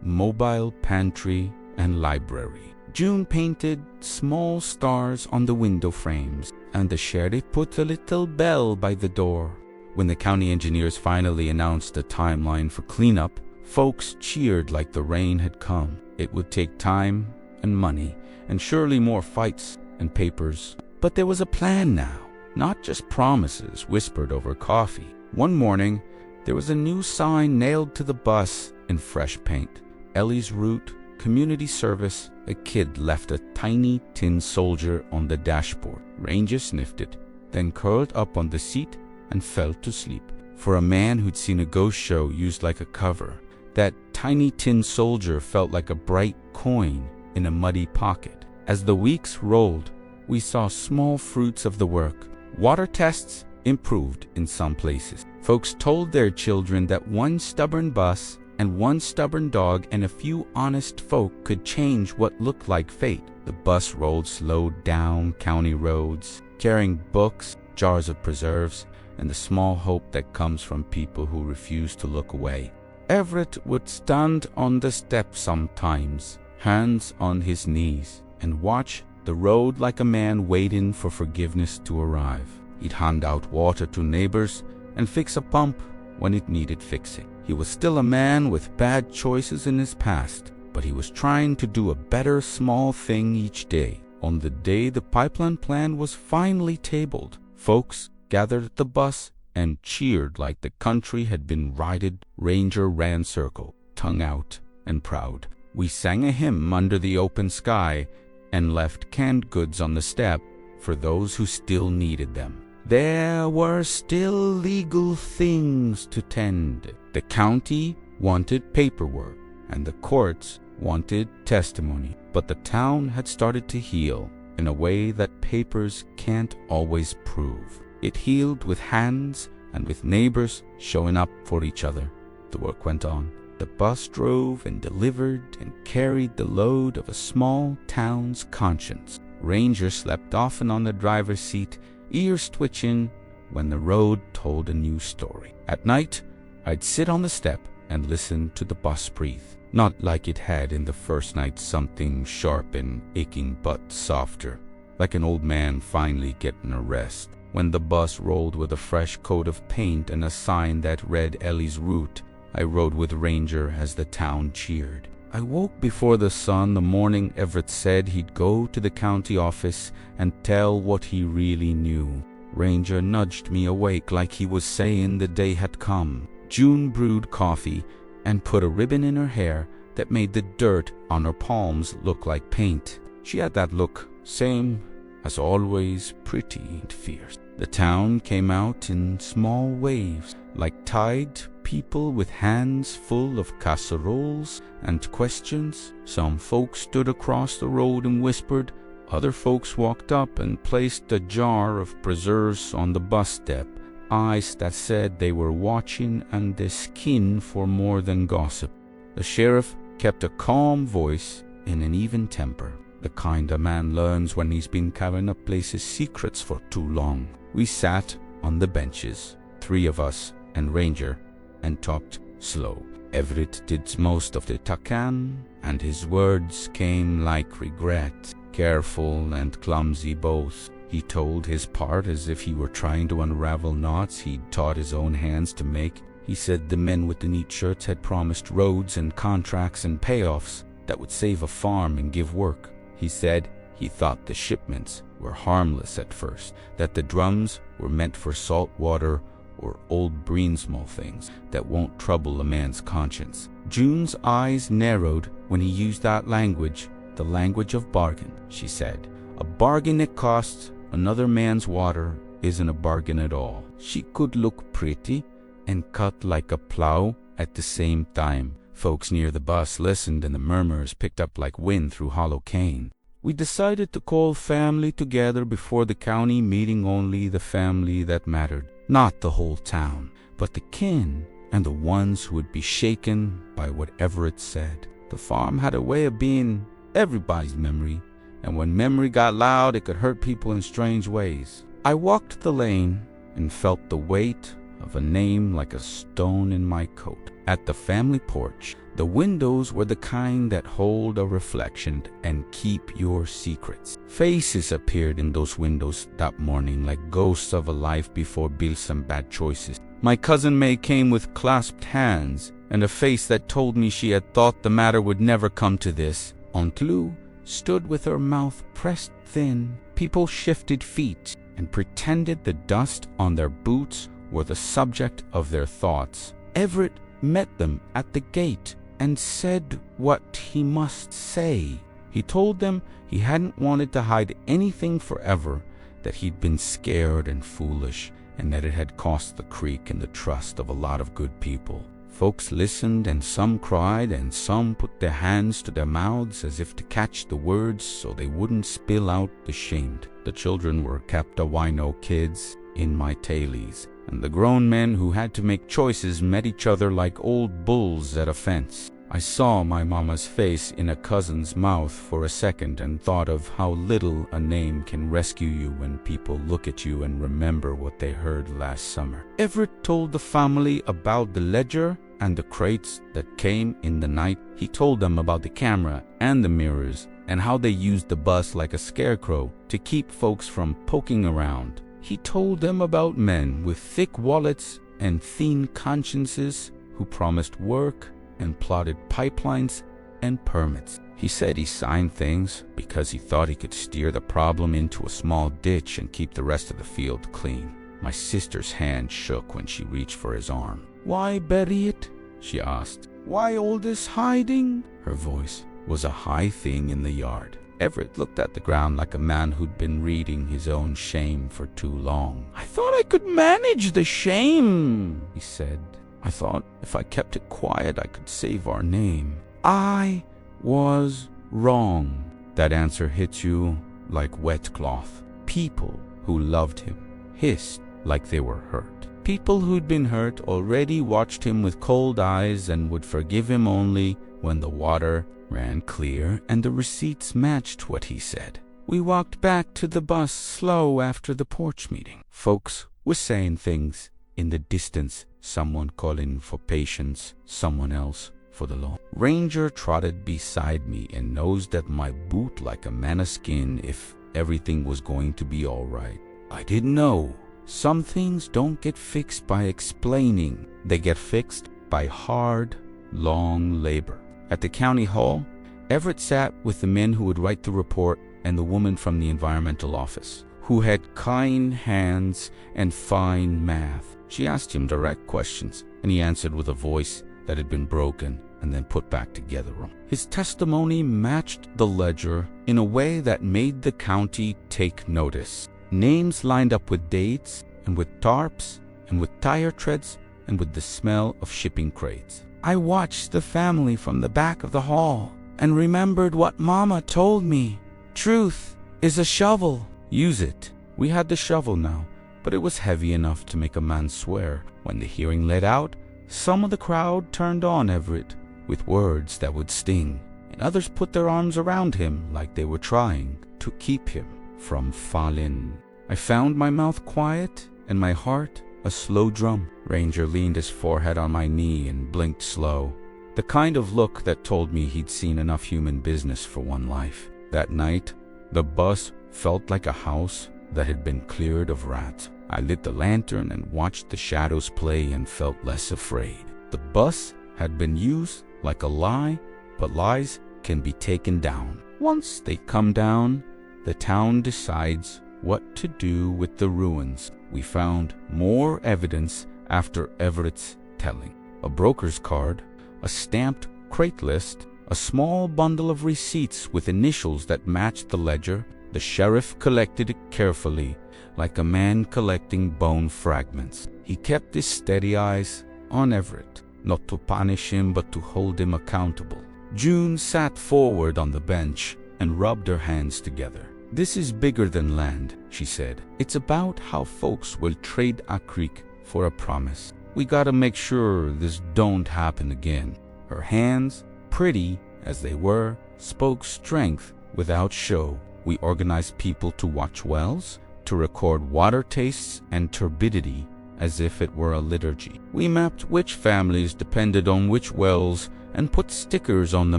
mobile pantry, and library. June painted small stars on the window frames, and the sheriff put a little bell by the door. When the county engineers finally announced a timeline for cleanup, folks cheered like the rain had come. It would take time and money, and surely more fights and papers. But there was a plan now, not just promises whispered over coffee. One morning, there was a new sign nailed to the bus in fresh paint. Ellie's route, community service. A kid left a tiny tin soldier on the dashboard. Ranger sniffed it, then curled up on the seat and fell to sleep. For a man who'd seen a ghost show used like a cover, that tiny tin soldier felt like a bright coin in a muddy pocket. As the weeks rolled, we saw small fruits of the work. Water tests improved in some places. Folks told their children that one stubborn bus and one stubborn dog and a few honest folk could change what looked like fate. The bus rolled slow down county roads, carrying books, jars of preserves, and the small hope that comes from people who refuse to look away. Everett would stand on the step sometimes, hands on his knees, and watch the road like a man waiting for forgiveness to arrive. He'd hand out water to neighbors and fix a pump when it needed fixing. He was still a man with bad choices in his past, but he was trying to do a better small thing each day. On the day the pipeline plan was finally tabled, folks gathered at the bus and cheered like the country had been righted. Ranger ran circle, tongue out and proud. We sang a hymn under the open sky and left canned goods on the step for those who still needed them. There were still legal things to tend. The county wanted paperwork, and the courts wanted testimony. But the town had started to heal in a way that papers can't always prove. It healed with hands and with neighbors showing up for each other. The work went on. The bus drove and delivered and carried the load of a small town's conscience. Ranger slept often on the driver's seat, ears twitching when the road told a new story. At night, I'd sit on the step and listen to the bus breathe. Not like it had in the first night, something sharp and aching but softer, like an old man finally getting a rest. When the bus rolled with a fresh coat of paint and a sign that read Ellie's route, I rode with Ranger as the town cheered. I woke before the sun the morning Everett said he'd go to the county office and tell what he really knew. Ranger nudged me awake like he was saying the day had come. June brewed coffee and put a ribbon in her hair that made the dirt on her palms look like paint. She had that look, same as always, pretty and fierce. The town came out in small waves, like tired people with hands full of casseroles and questions. Some folks stood across the road and whispered. Other folks walked up and placed a jar of preserves on the bus step, eyes that said they were watching and their skin for more than gossip. The sheriff kept a calm voice in an even temper, the kind a man learns when he's been carrying a place's secrets for too long. We sat on the benches, three of us and Ranger, and talked slow. Everett did most of the talking, and his words came like regret, careful and clumsy both. He told his part as if he were trying to unravel knots he'd taught his own hands to make. He said the men with the neat shirts had promised roads and contracts and payoffs that would save a farm and give work. He said he thought the shipments were harmless at first, that the drums were meant for salt water or old breen small things that won't trouble a man's conscience. June's eyes narrowed when he used that language, the language of bargain, she said. A bargain that costs another man's water isn't a bargain at all. She could look pretty and cut like a plow at the same time. Folks near the bus listened and the murmurs picked up like wind through hollow cane. We decided to call family together before the county meeting, only the family that mattered. Not the whole town, but the kin and the ones who would be shaken by whatever it said. The farm had a way of being everybody's memory, and when memory got loud, it could hurt people in strange ways. I walked the lane and felt the weight of a name like a stone in my coat. At the family porch, the windows were the kind that hold a reflection and keep your secrets. Faces appeared in those windows that morning like ghosts of a life before built some bad choices. My cousin May came with clasped hands and a face that told me she had thought the matter would never come to this. Aunt Lou stood with her mouth pressed thin. People shifted feet and pretended the dust on their boots were the subject of their thoughts. Everett met them at the gate and said what he must say. He told them he hadn't wanted to hide anything forever, that he'd been scared and foolish, and that it had cost the creek and the trust of a lot of good people. Folks listened, and some cried, and some put their hands to their mouths as if to catch the words so they wouldn't spill out ashamed. The children were kept a wino kids in my tailies, and the grown men who had to make choices met each other like old bulls at a fence. I saw my mama's face in a cousin's mouth for a second and thought of how little a name can rescue you when people look at you and remember what they heard last summer. Everett told the family about the ledger and the crates that came in the night. He told them about the camera and the mirrors and how they used the bus like a scarecrow to keep folks from poking around. He told them about men with thick wallets and thin consciences who promised work and plotted pipelines and permits. He said he signed things because he thought he could steer the problem into a small ditch and keep the rest of the field clean. My sister's hand shook when she reached for his arm. "Why bury it?" she asked. "Why all this hiding?" Her voice was a high thing in the yard. Everett looked at the ground like a man who'd been reading his own shame for too long. "I thought I could manage the shame," he said. "I thought if I kept it quiet I could save our name. I was wrong." That answer hit you like wet cloth. People who loved him hissed like they were hurt. People who'd been hurt already watched him with cold eyes and would forgive him only when the water ran clear and the receipts matched what he said. We walked back to the bus slow after the porch meeting. Folks were saying things in the distance, someone calling for patience, someone else for the law. Ranger trotted beside me and nosed at my boot like a man of skin if everything was going to be all right. I didn't know. Some things don't get fixed by explaining. They get fixed by hard, long labor. At the county hall, Everett sat with the men who would write the report and the woman from the environmental office, who had kind hands and fine math. She asked him direct questions, and he answered with a voice that had been broken and then put back together. His testimony matched the ledger in a way that made the county take notice. Names lined up with dates and with tarps and with tire treads and with the smell of shipping crates. I watched the family from the back of the hall and remembered what Mama told me. Truth is a shovel. Use it. We had the shovel now, but it was heavy enough to make a man swear. When the hearing let out, some of the crowd turned on Everett with words that would sting, and others put their arms around him like they were trying to keep him from falling. I found my mouth quiet and my heart a slow drum. Ranger leaned his forehead on my knee and blinked slow, the kind of look that told me he'd seen enough human business for one life. That night, the bus felt like a house that had been cleared of rats. I lit the lantern and watched the shadows play and felt less afraid. The bus had been used like a lie, but lies can be taken down. Once they come down, the town decides what to do with the ruins. We found more evidence after Everett's telling. A broker's card, a stamped crate list, a small bundle of receipts with initials that matched the ledger. The sheriff collected it carefully, like a man collecting bone fragments. He kept his steady eyes on Everett, not to punish him but to hold him accountable. June sat forward on the bench and rubbed her hands together. "This is bigger than land," she said. "It's about how folks will trade a creek for a promise. We gotta make sure this don't happen again." Her hands, pretty as they were, spoke strength without show. We organized people to watch wells, to record water tastes and turbidity as if it were a liturgy. We mapped which families depended on which wells and put stickers on the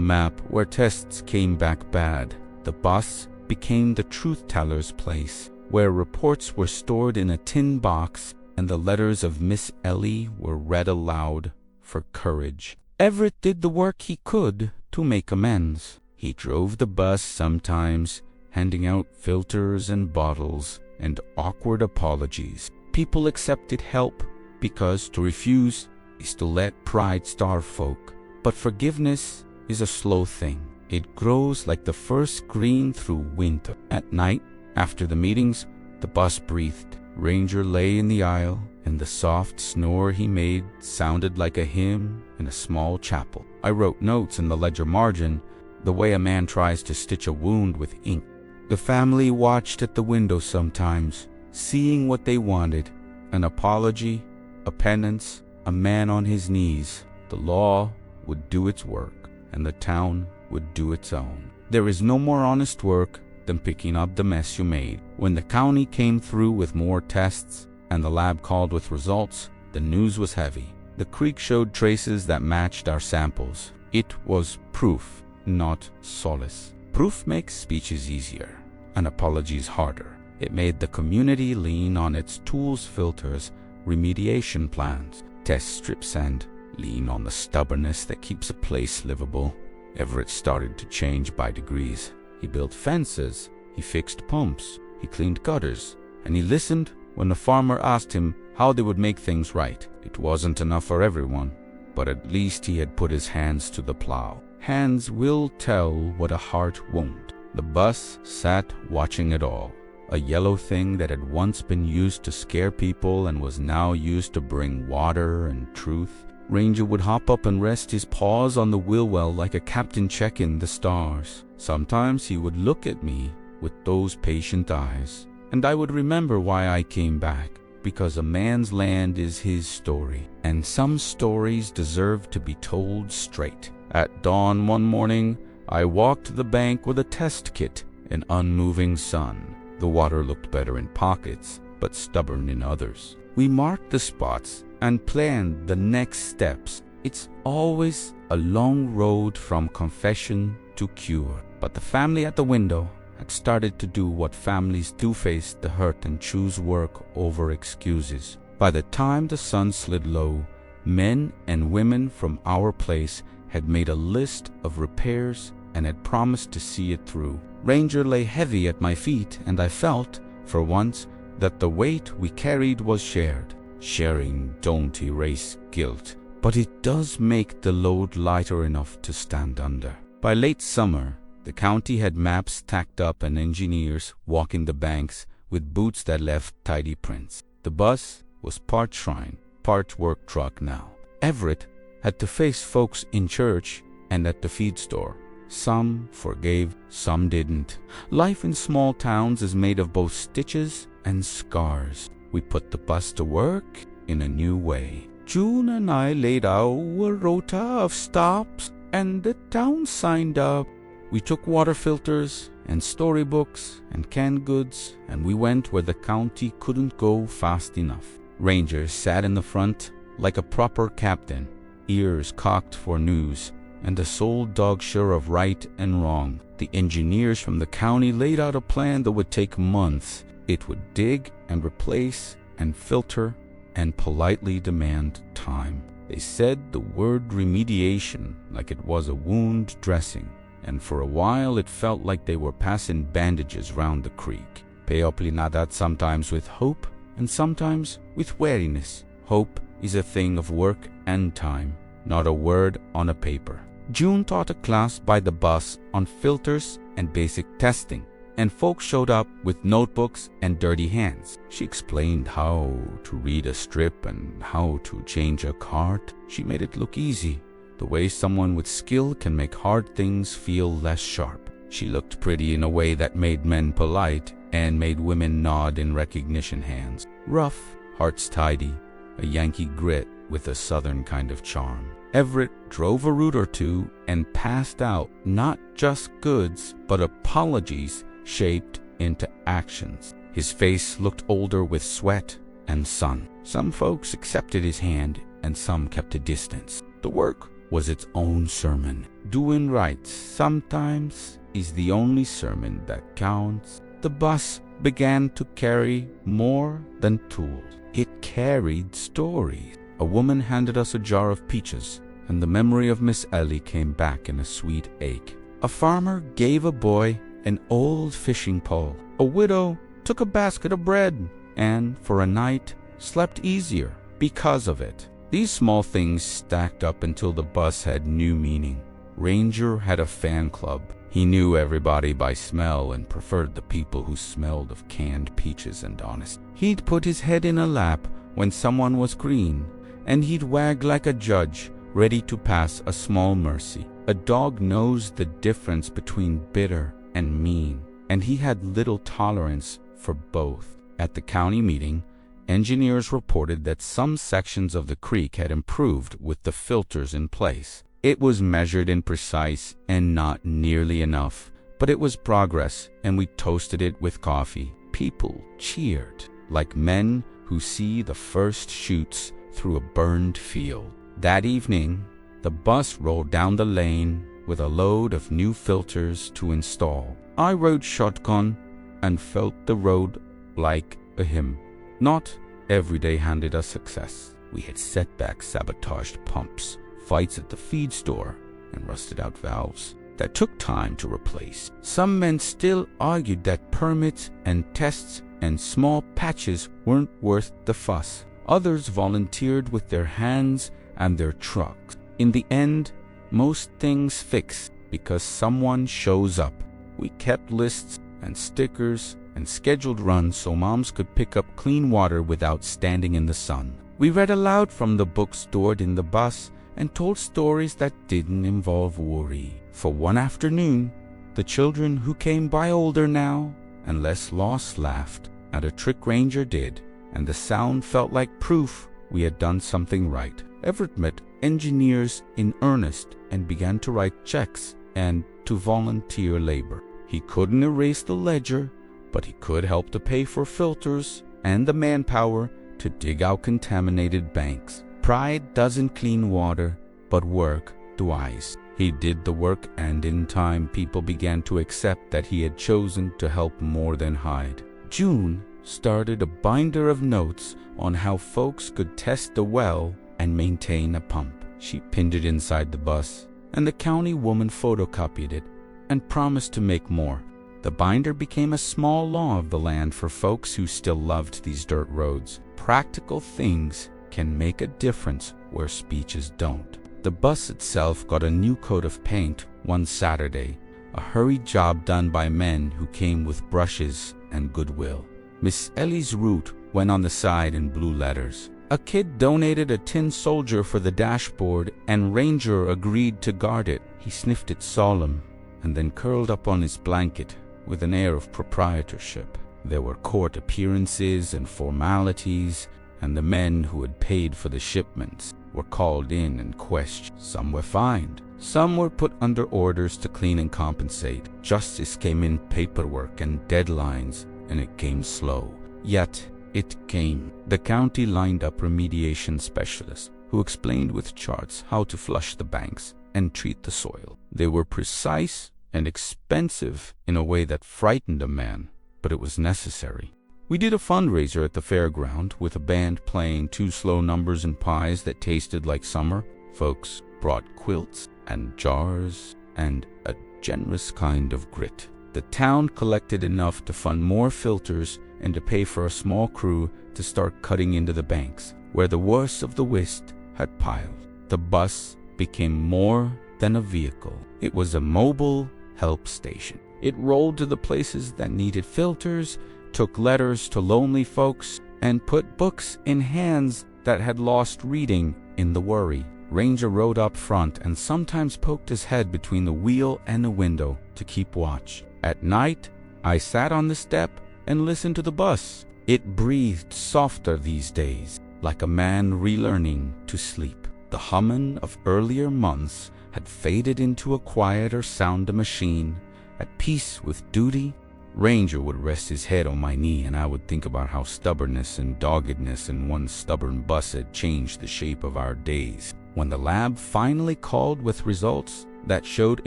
map where tests came back bad. The bus became the truth teller's place, where reports were stored in a tin box and the letters of Miss Ellie were read aloud for courage. Everett did the work he could to make amends. He drove the bus sometimes, handing out filters and bottles and awkward apologies. People accepted help because to refuse is to let pride starve folk. But forgiveness is a slow thing. It grows like the first green through winter. At night, after the meetings, the bus breathed. Ranger lay in the aisle, and the soft snore he made sounded like a hymn in a small chapel. I wrote notes in the ledger margin, the way a man tries to stitch a wound with ink. The family watched at the window sometimes, seeing what they wanted: an apology, a penance, a man on his knees. The law would do its work, and the town would do its own. There is no more honest work than picking up the mess you made. When the county came through with more tests and the lab called with results, the news was heavy. The creek showed traces that matched our samples. It was proof, not solace. Proof makes speeches easier, and apologies harder. It made the community lean on its tools, filters, remediation plans, test strips, and lean on the stubbornness that keeps a place livable. Everett started to change by degrees. He built fences, he fixed pumps, he cleaned gutters, and he listened when the farmer asked him how they would make things right. It wasn't enough for everyone, but at least he had put his hands to the plow. Hands will tell what a heart won't. The bus sat watching it all. A yellow thing that had once been used to scare people and was now used to bring water and truth. Ranger would hop up and rest his paws on the wheel well like a captain checking the stars. Sometimes he would look at me with those patient eyes, and I would remember why I came back. Because a man's land is his story, and some stories deserve to be told straight. At dawn one morning, I walked the bank with a test kit, an unmoving sun. The water looked better in pockets, but stubborn in others. We marked the spots and planned the next steps. It's always a long road from confession to cure. But the family at the window had started to do what families do, face the hurt and choose work over excuses. By the time the sun slid low, men and women from our place had made a list of repairs and had promised to see it through. Ranger lay heavy at my feet, and I felt, for once, that the weight we carried was shared. Sharing don't erase guilt, but it does make the load lighter enough to stand under. By late summer, the county had maps tacked up and engineers walking the banks with boots that left tidy prints. The bus was part shrine, part work truck now. Everett had to face folks in church and at the feed store. Some forgave, some didn't. Life in small towns is made of both stitches and scars. We put the bus to work in a new way. June and I laid out a rota of stops, and the town signed up. We took water filters and storybooks and canned goods, and we went where the county couldn't go fast enough. Ranger sat in the front like a proper captain, ears cocked for news, and the sole dog sure of right and wrong. The engineers from the county laid out a plan that would take months. It would dig and replace and filter and politely demand time. They said the word remediation like it was a wound dressing, and for a while it felt like they were passing bandages round the creek. Peoplinadat sometimes with hope and sometimes with wariness. Hope is a thing of work and time, not a word on a paper. June taught a class by the bus on filters and basic testing, and folks showed up with notebooks and dirty hands. She explained how to read a strip and how to change a cart. She made it look easy, the way someone with skill can make hard things feel less sharp. She looked pretty in a way that made men polite and made women nod in recognition hands. Rough, hearts tidy, a Yankee grit with a southern kind of charm. Everett drove a route or two and passed out not just goods, but apologies shaped into actions. His face looked older with sweat and sun. Some folks accepted his hand and some kept a distance. The work was its own sermon. Doing right sometimes is the only sermon that counts. The bus began to carry more than tools. It carried stories. A woman handed us a jar of peaches, and the memory of Miss Ellie came back in a sweet ache. A farmer gave a boy an old fishing pole. A widow took a basket of bread and, for a night, slept easier because of it. These small things stacked up until the bus had new meaning. Ranger had a fan club. He knew everybody by smell and preferred the people who smelled of canned peaches and honesty. He'd put his head in a lap when someone was green, and he'd wag like a judge, ready to pass a small mercy. A dog knows the difference between bitter and mean, and he had little tolerance for both. At the county meeting, engineers reported that some sections of the creek had improved with the filters in place. It was measured and precise and not nearly enough, but it was progress, and we toasted it with coffee. People cheered like men who see the first shoots through a burned field. That evening, the bus rolled down the lane with a load of new filters to install. I rode shotgun and felt the road like a hymn. Not every day handed us success. We had setbacks, sabotaged pumps, fights at the feed store, and rusted out valves that took time to replace. Some men still argued that permits and tests and small patches weren't worth the fuss. Others volunteered with their hands and their trucks. In the end, most things fix because someone shows up. We kept lists and stickers and scheduled runs so moms could pick up clean water without standing in the sun. We read aloud from the books stored in the bus and told stories that didn't involve worry. For one afternoon, the children who came by older now and less lost laughed at a trick Ranger did, and the sound felt like proof we had done something right. Everett met engineers in earnest and began to write checks and to volunteer labor. He couldn't erase the ledger, but he could help to pay for filters and the manpower to dig out contaminated banks. Pride doesn't clean water, but work does. He did the work, and in time people began to accept that he had chosen to help more than hide. June started a binder of notes on how folks could test a well and maintain a pump. She pinned it inside the bus, and the county woman photocopied it and promised to make more. The binder became a small law of the land for folks who still loved these dirt roads. Practical things can make a difference where speeches don't. The bus itself got a new coat of paint one Saturday, a hurried job done by men who came with brushes and goodwill. Miss Ellie's route went on the side in blue letters. A kid donated a tin soldier for the dashboard, and Ranger agreed to guard it. He sniffed it solemn and then curled up on his blanket with an air of proprietorship. There were court appearances and formalities, and the men who had paid for the shipments were called in and questioned. Some were fined. Some were put under orders to clean and compensate. Justice came in paperwork and deadlines, and it came slow. Yet it came. The county lined up remediation specialists who explained with charts how to flush the banks and treat the soil. They were precise and expensive in a way that frightened a man, but it was necessary. We did a fundraiser at the fairground with a band playing 2 slow numbers and pies that tasted like summer. Folks brought quilts and jars and a generous kind of grit. The town collected enough to fund more filters and to pay for a small crew to start cutting into the banks where the worst of the waste had piled. The bus became more than a vehicle. It was a mobile help station. It rolled to the places that needed filters, took letters to lonely folks, and put books in hands that had lost reading in the worry. Ranger rode up front and sometimes poked his head between the wheel and the window to keep watch. At night, I sat on the step and listened to the bus. It breathed softer these days, like a man relearning to sleep. The humming of earlier months had faded into a quieter sound of machine. At peace with duty, Ranger would rest his head on my knee, and I would think about how stubbornness and doggedness in one stubborn bus had changed the shape of our days. When the lab finally called with results that showed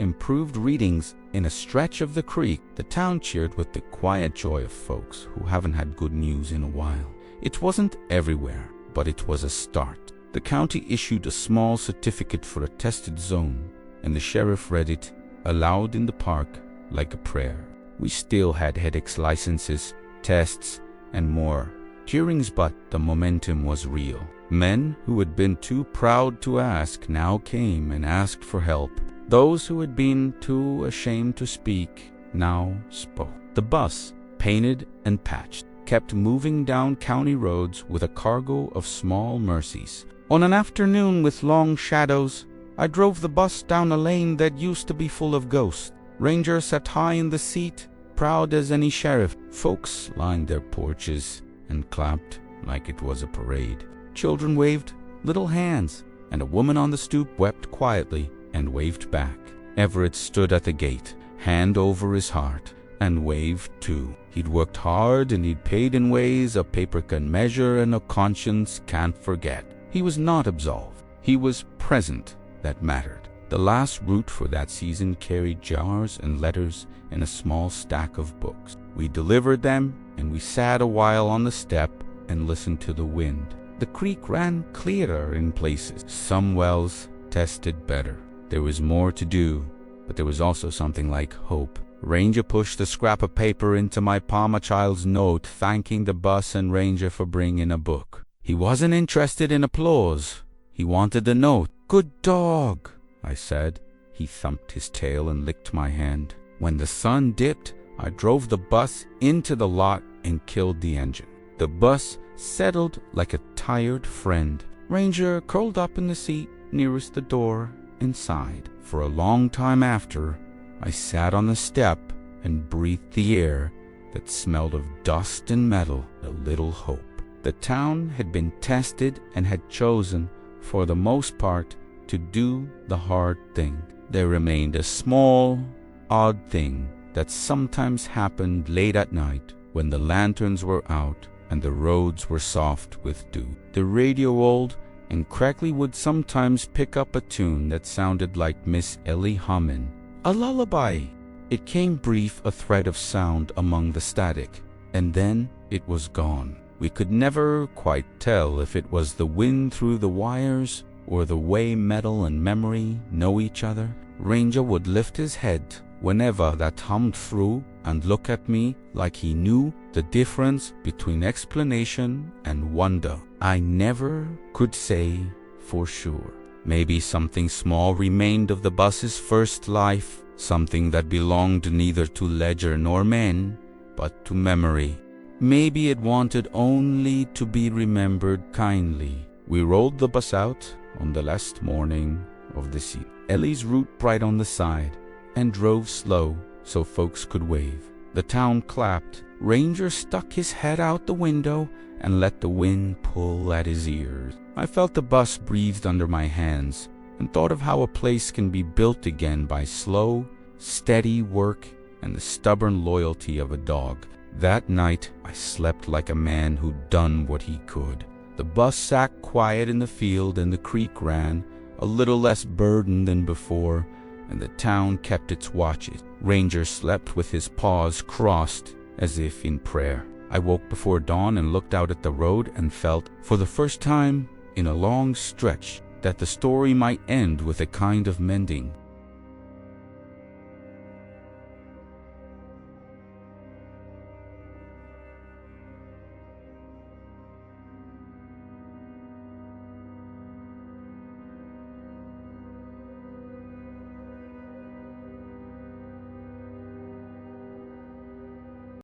improved readings in a stretch of the creek, the town cheered with the quiet joy of folks who haven't had good news in a while. It wasn't everywhere, but it was a start. The county issued a small certificate for a tested zone, and the sheriff read it aloud in the park like a prayer. We still had headaches licenses, tests, and more hearings, but the momentum was real. Men who had been too proud to ask now came and asked for help. Those who had been too ashamed to speak now spoke. The bus, painted and patched, kept moving down county roads with a cargo of small mercies. On an afternoon with long shadows, I drove the bus down a lane that used to be full of ghosts. Ranger sat high in the seat, proud as any sheriff. Folks lined their porches and clapped like it was a parade. Children waved little hands, and a woman on the stoop wept quietly and waved back. Everett stood at the gate, hand over his heart, and waved too. He'd worked hard and he'd paid in ways a paper can measure and a conscience can't forget. He was not absolved. He was present that mattered. The last route for that season carried jars and letters and a small stack of books. We delivered them, and we sat a while on the step and listened to the wind. The creek ran clearer in places. Some wells tested better. There was more to do, but there was also something like hope. Ranger pushed a scrap of paper into my palm, a child's note thanking the bus and Ranger for bringing a book. He wasn't interested in applause. He wanted the note. "Good dog," I said. He thumped his tail and licked my hand. When the sun dipped, I drove the bus into the lot and killed the engine. The bus settled like a tired friend. Ranger curled up in the seat nearest the door and sighed. For a long time after, I sat on the step and breathed the air that smelled of dust and metal. A little hope. The town had been tested and had chosen, for the most part, to do the hard thing. There remained a small, odd thing that sometimes happened late at night when the lanterns were out and the roads were soft with dew. The radio old and Crackley would sometimes pick up a tune that sounded like Miss Ellie humming a lullaby. It came brief, a thread of sound among the static, and then it was gone. We could never quite tell if it was the wind through the wires or the way metal and memory know each other. Ranger would lift his head whenever that hummed through and look at me like he knew the difference between explanation and wonder. I never could say for sure. Maybe something small remained of the bus's first life, something that belonged neither to ledger nor men, but to memory. Maybe it wanted only to be remembered kindly. We rolled the bus out on the last morning of the season. Ellie's route right on the side, and drove slow so folks could wave. The town clapped. Ranger stuck his head out the window and let the wind pull at his ears. I felt the bus breathed under my hands and thought of how a place can be built again by slow, steady work and the stubborn loyalty of a dog. That night, I slept like a man who'd done what he could. The bus sat quiet in the field and the creek ran, a little less burdened than before, and the town kept its watches. Ranger slept with his paws crossed as if in prayer. I woke before dawn and looked out at the road and felt, for the first time in a long stretch, that the story might end with a kind of mending.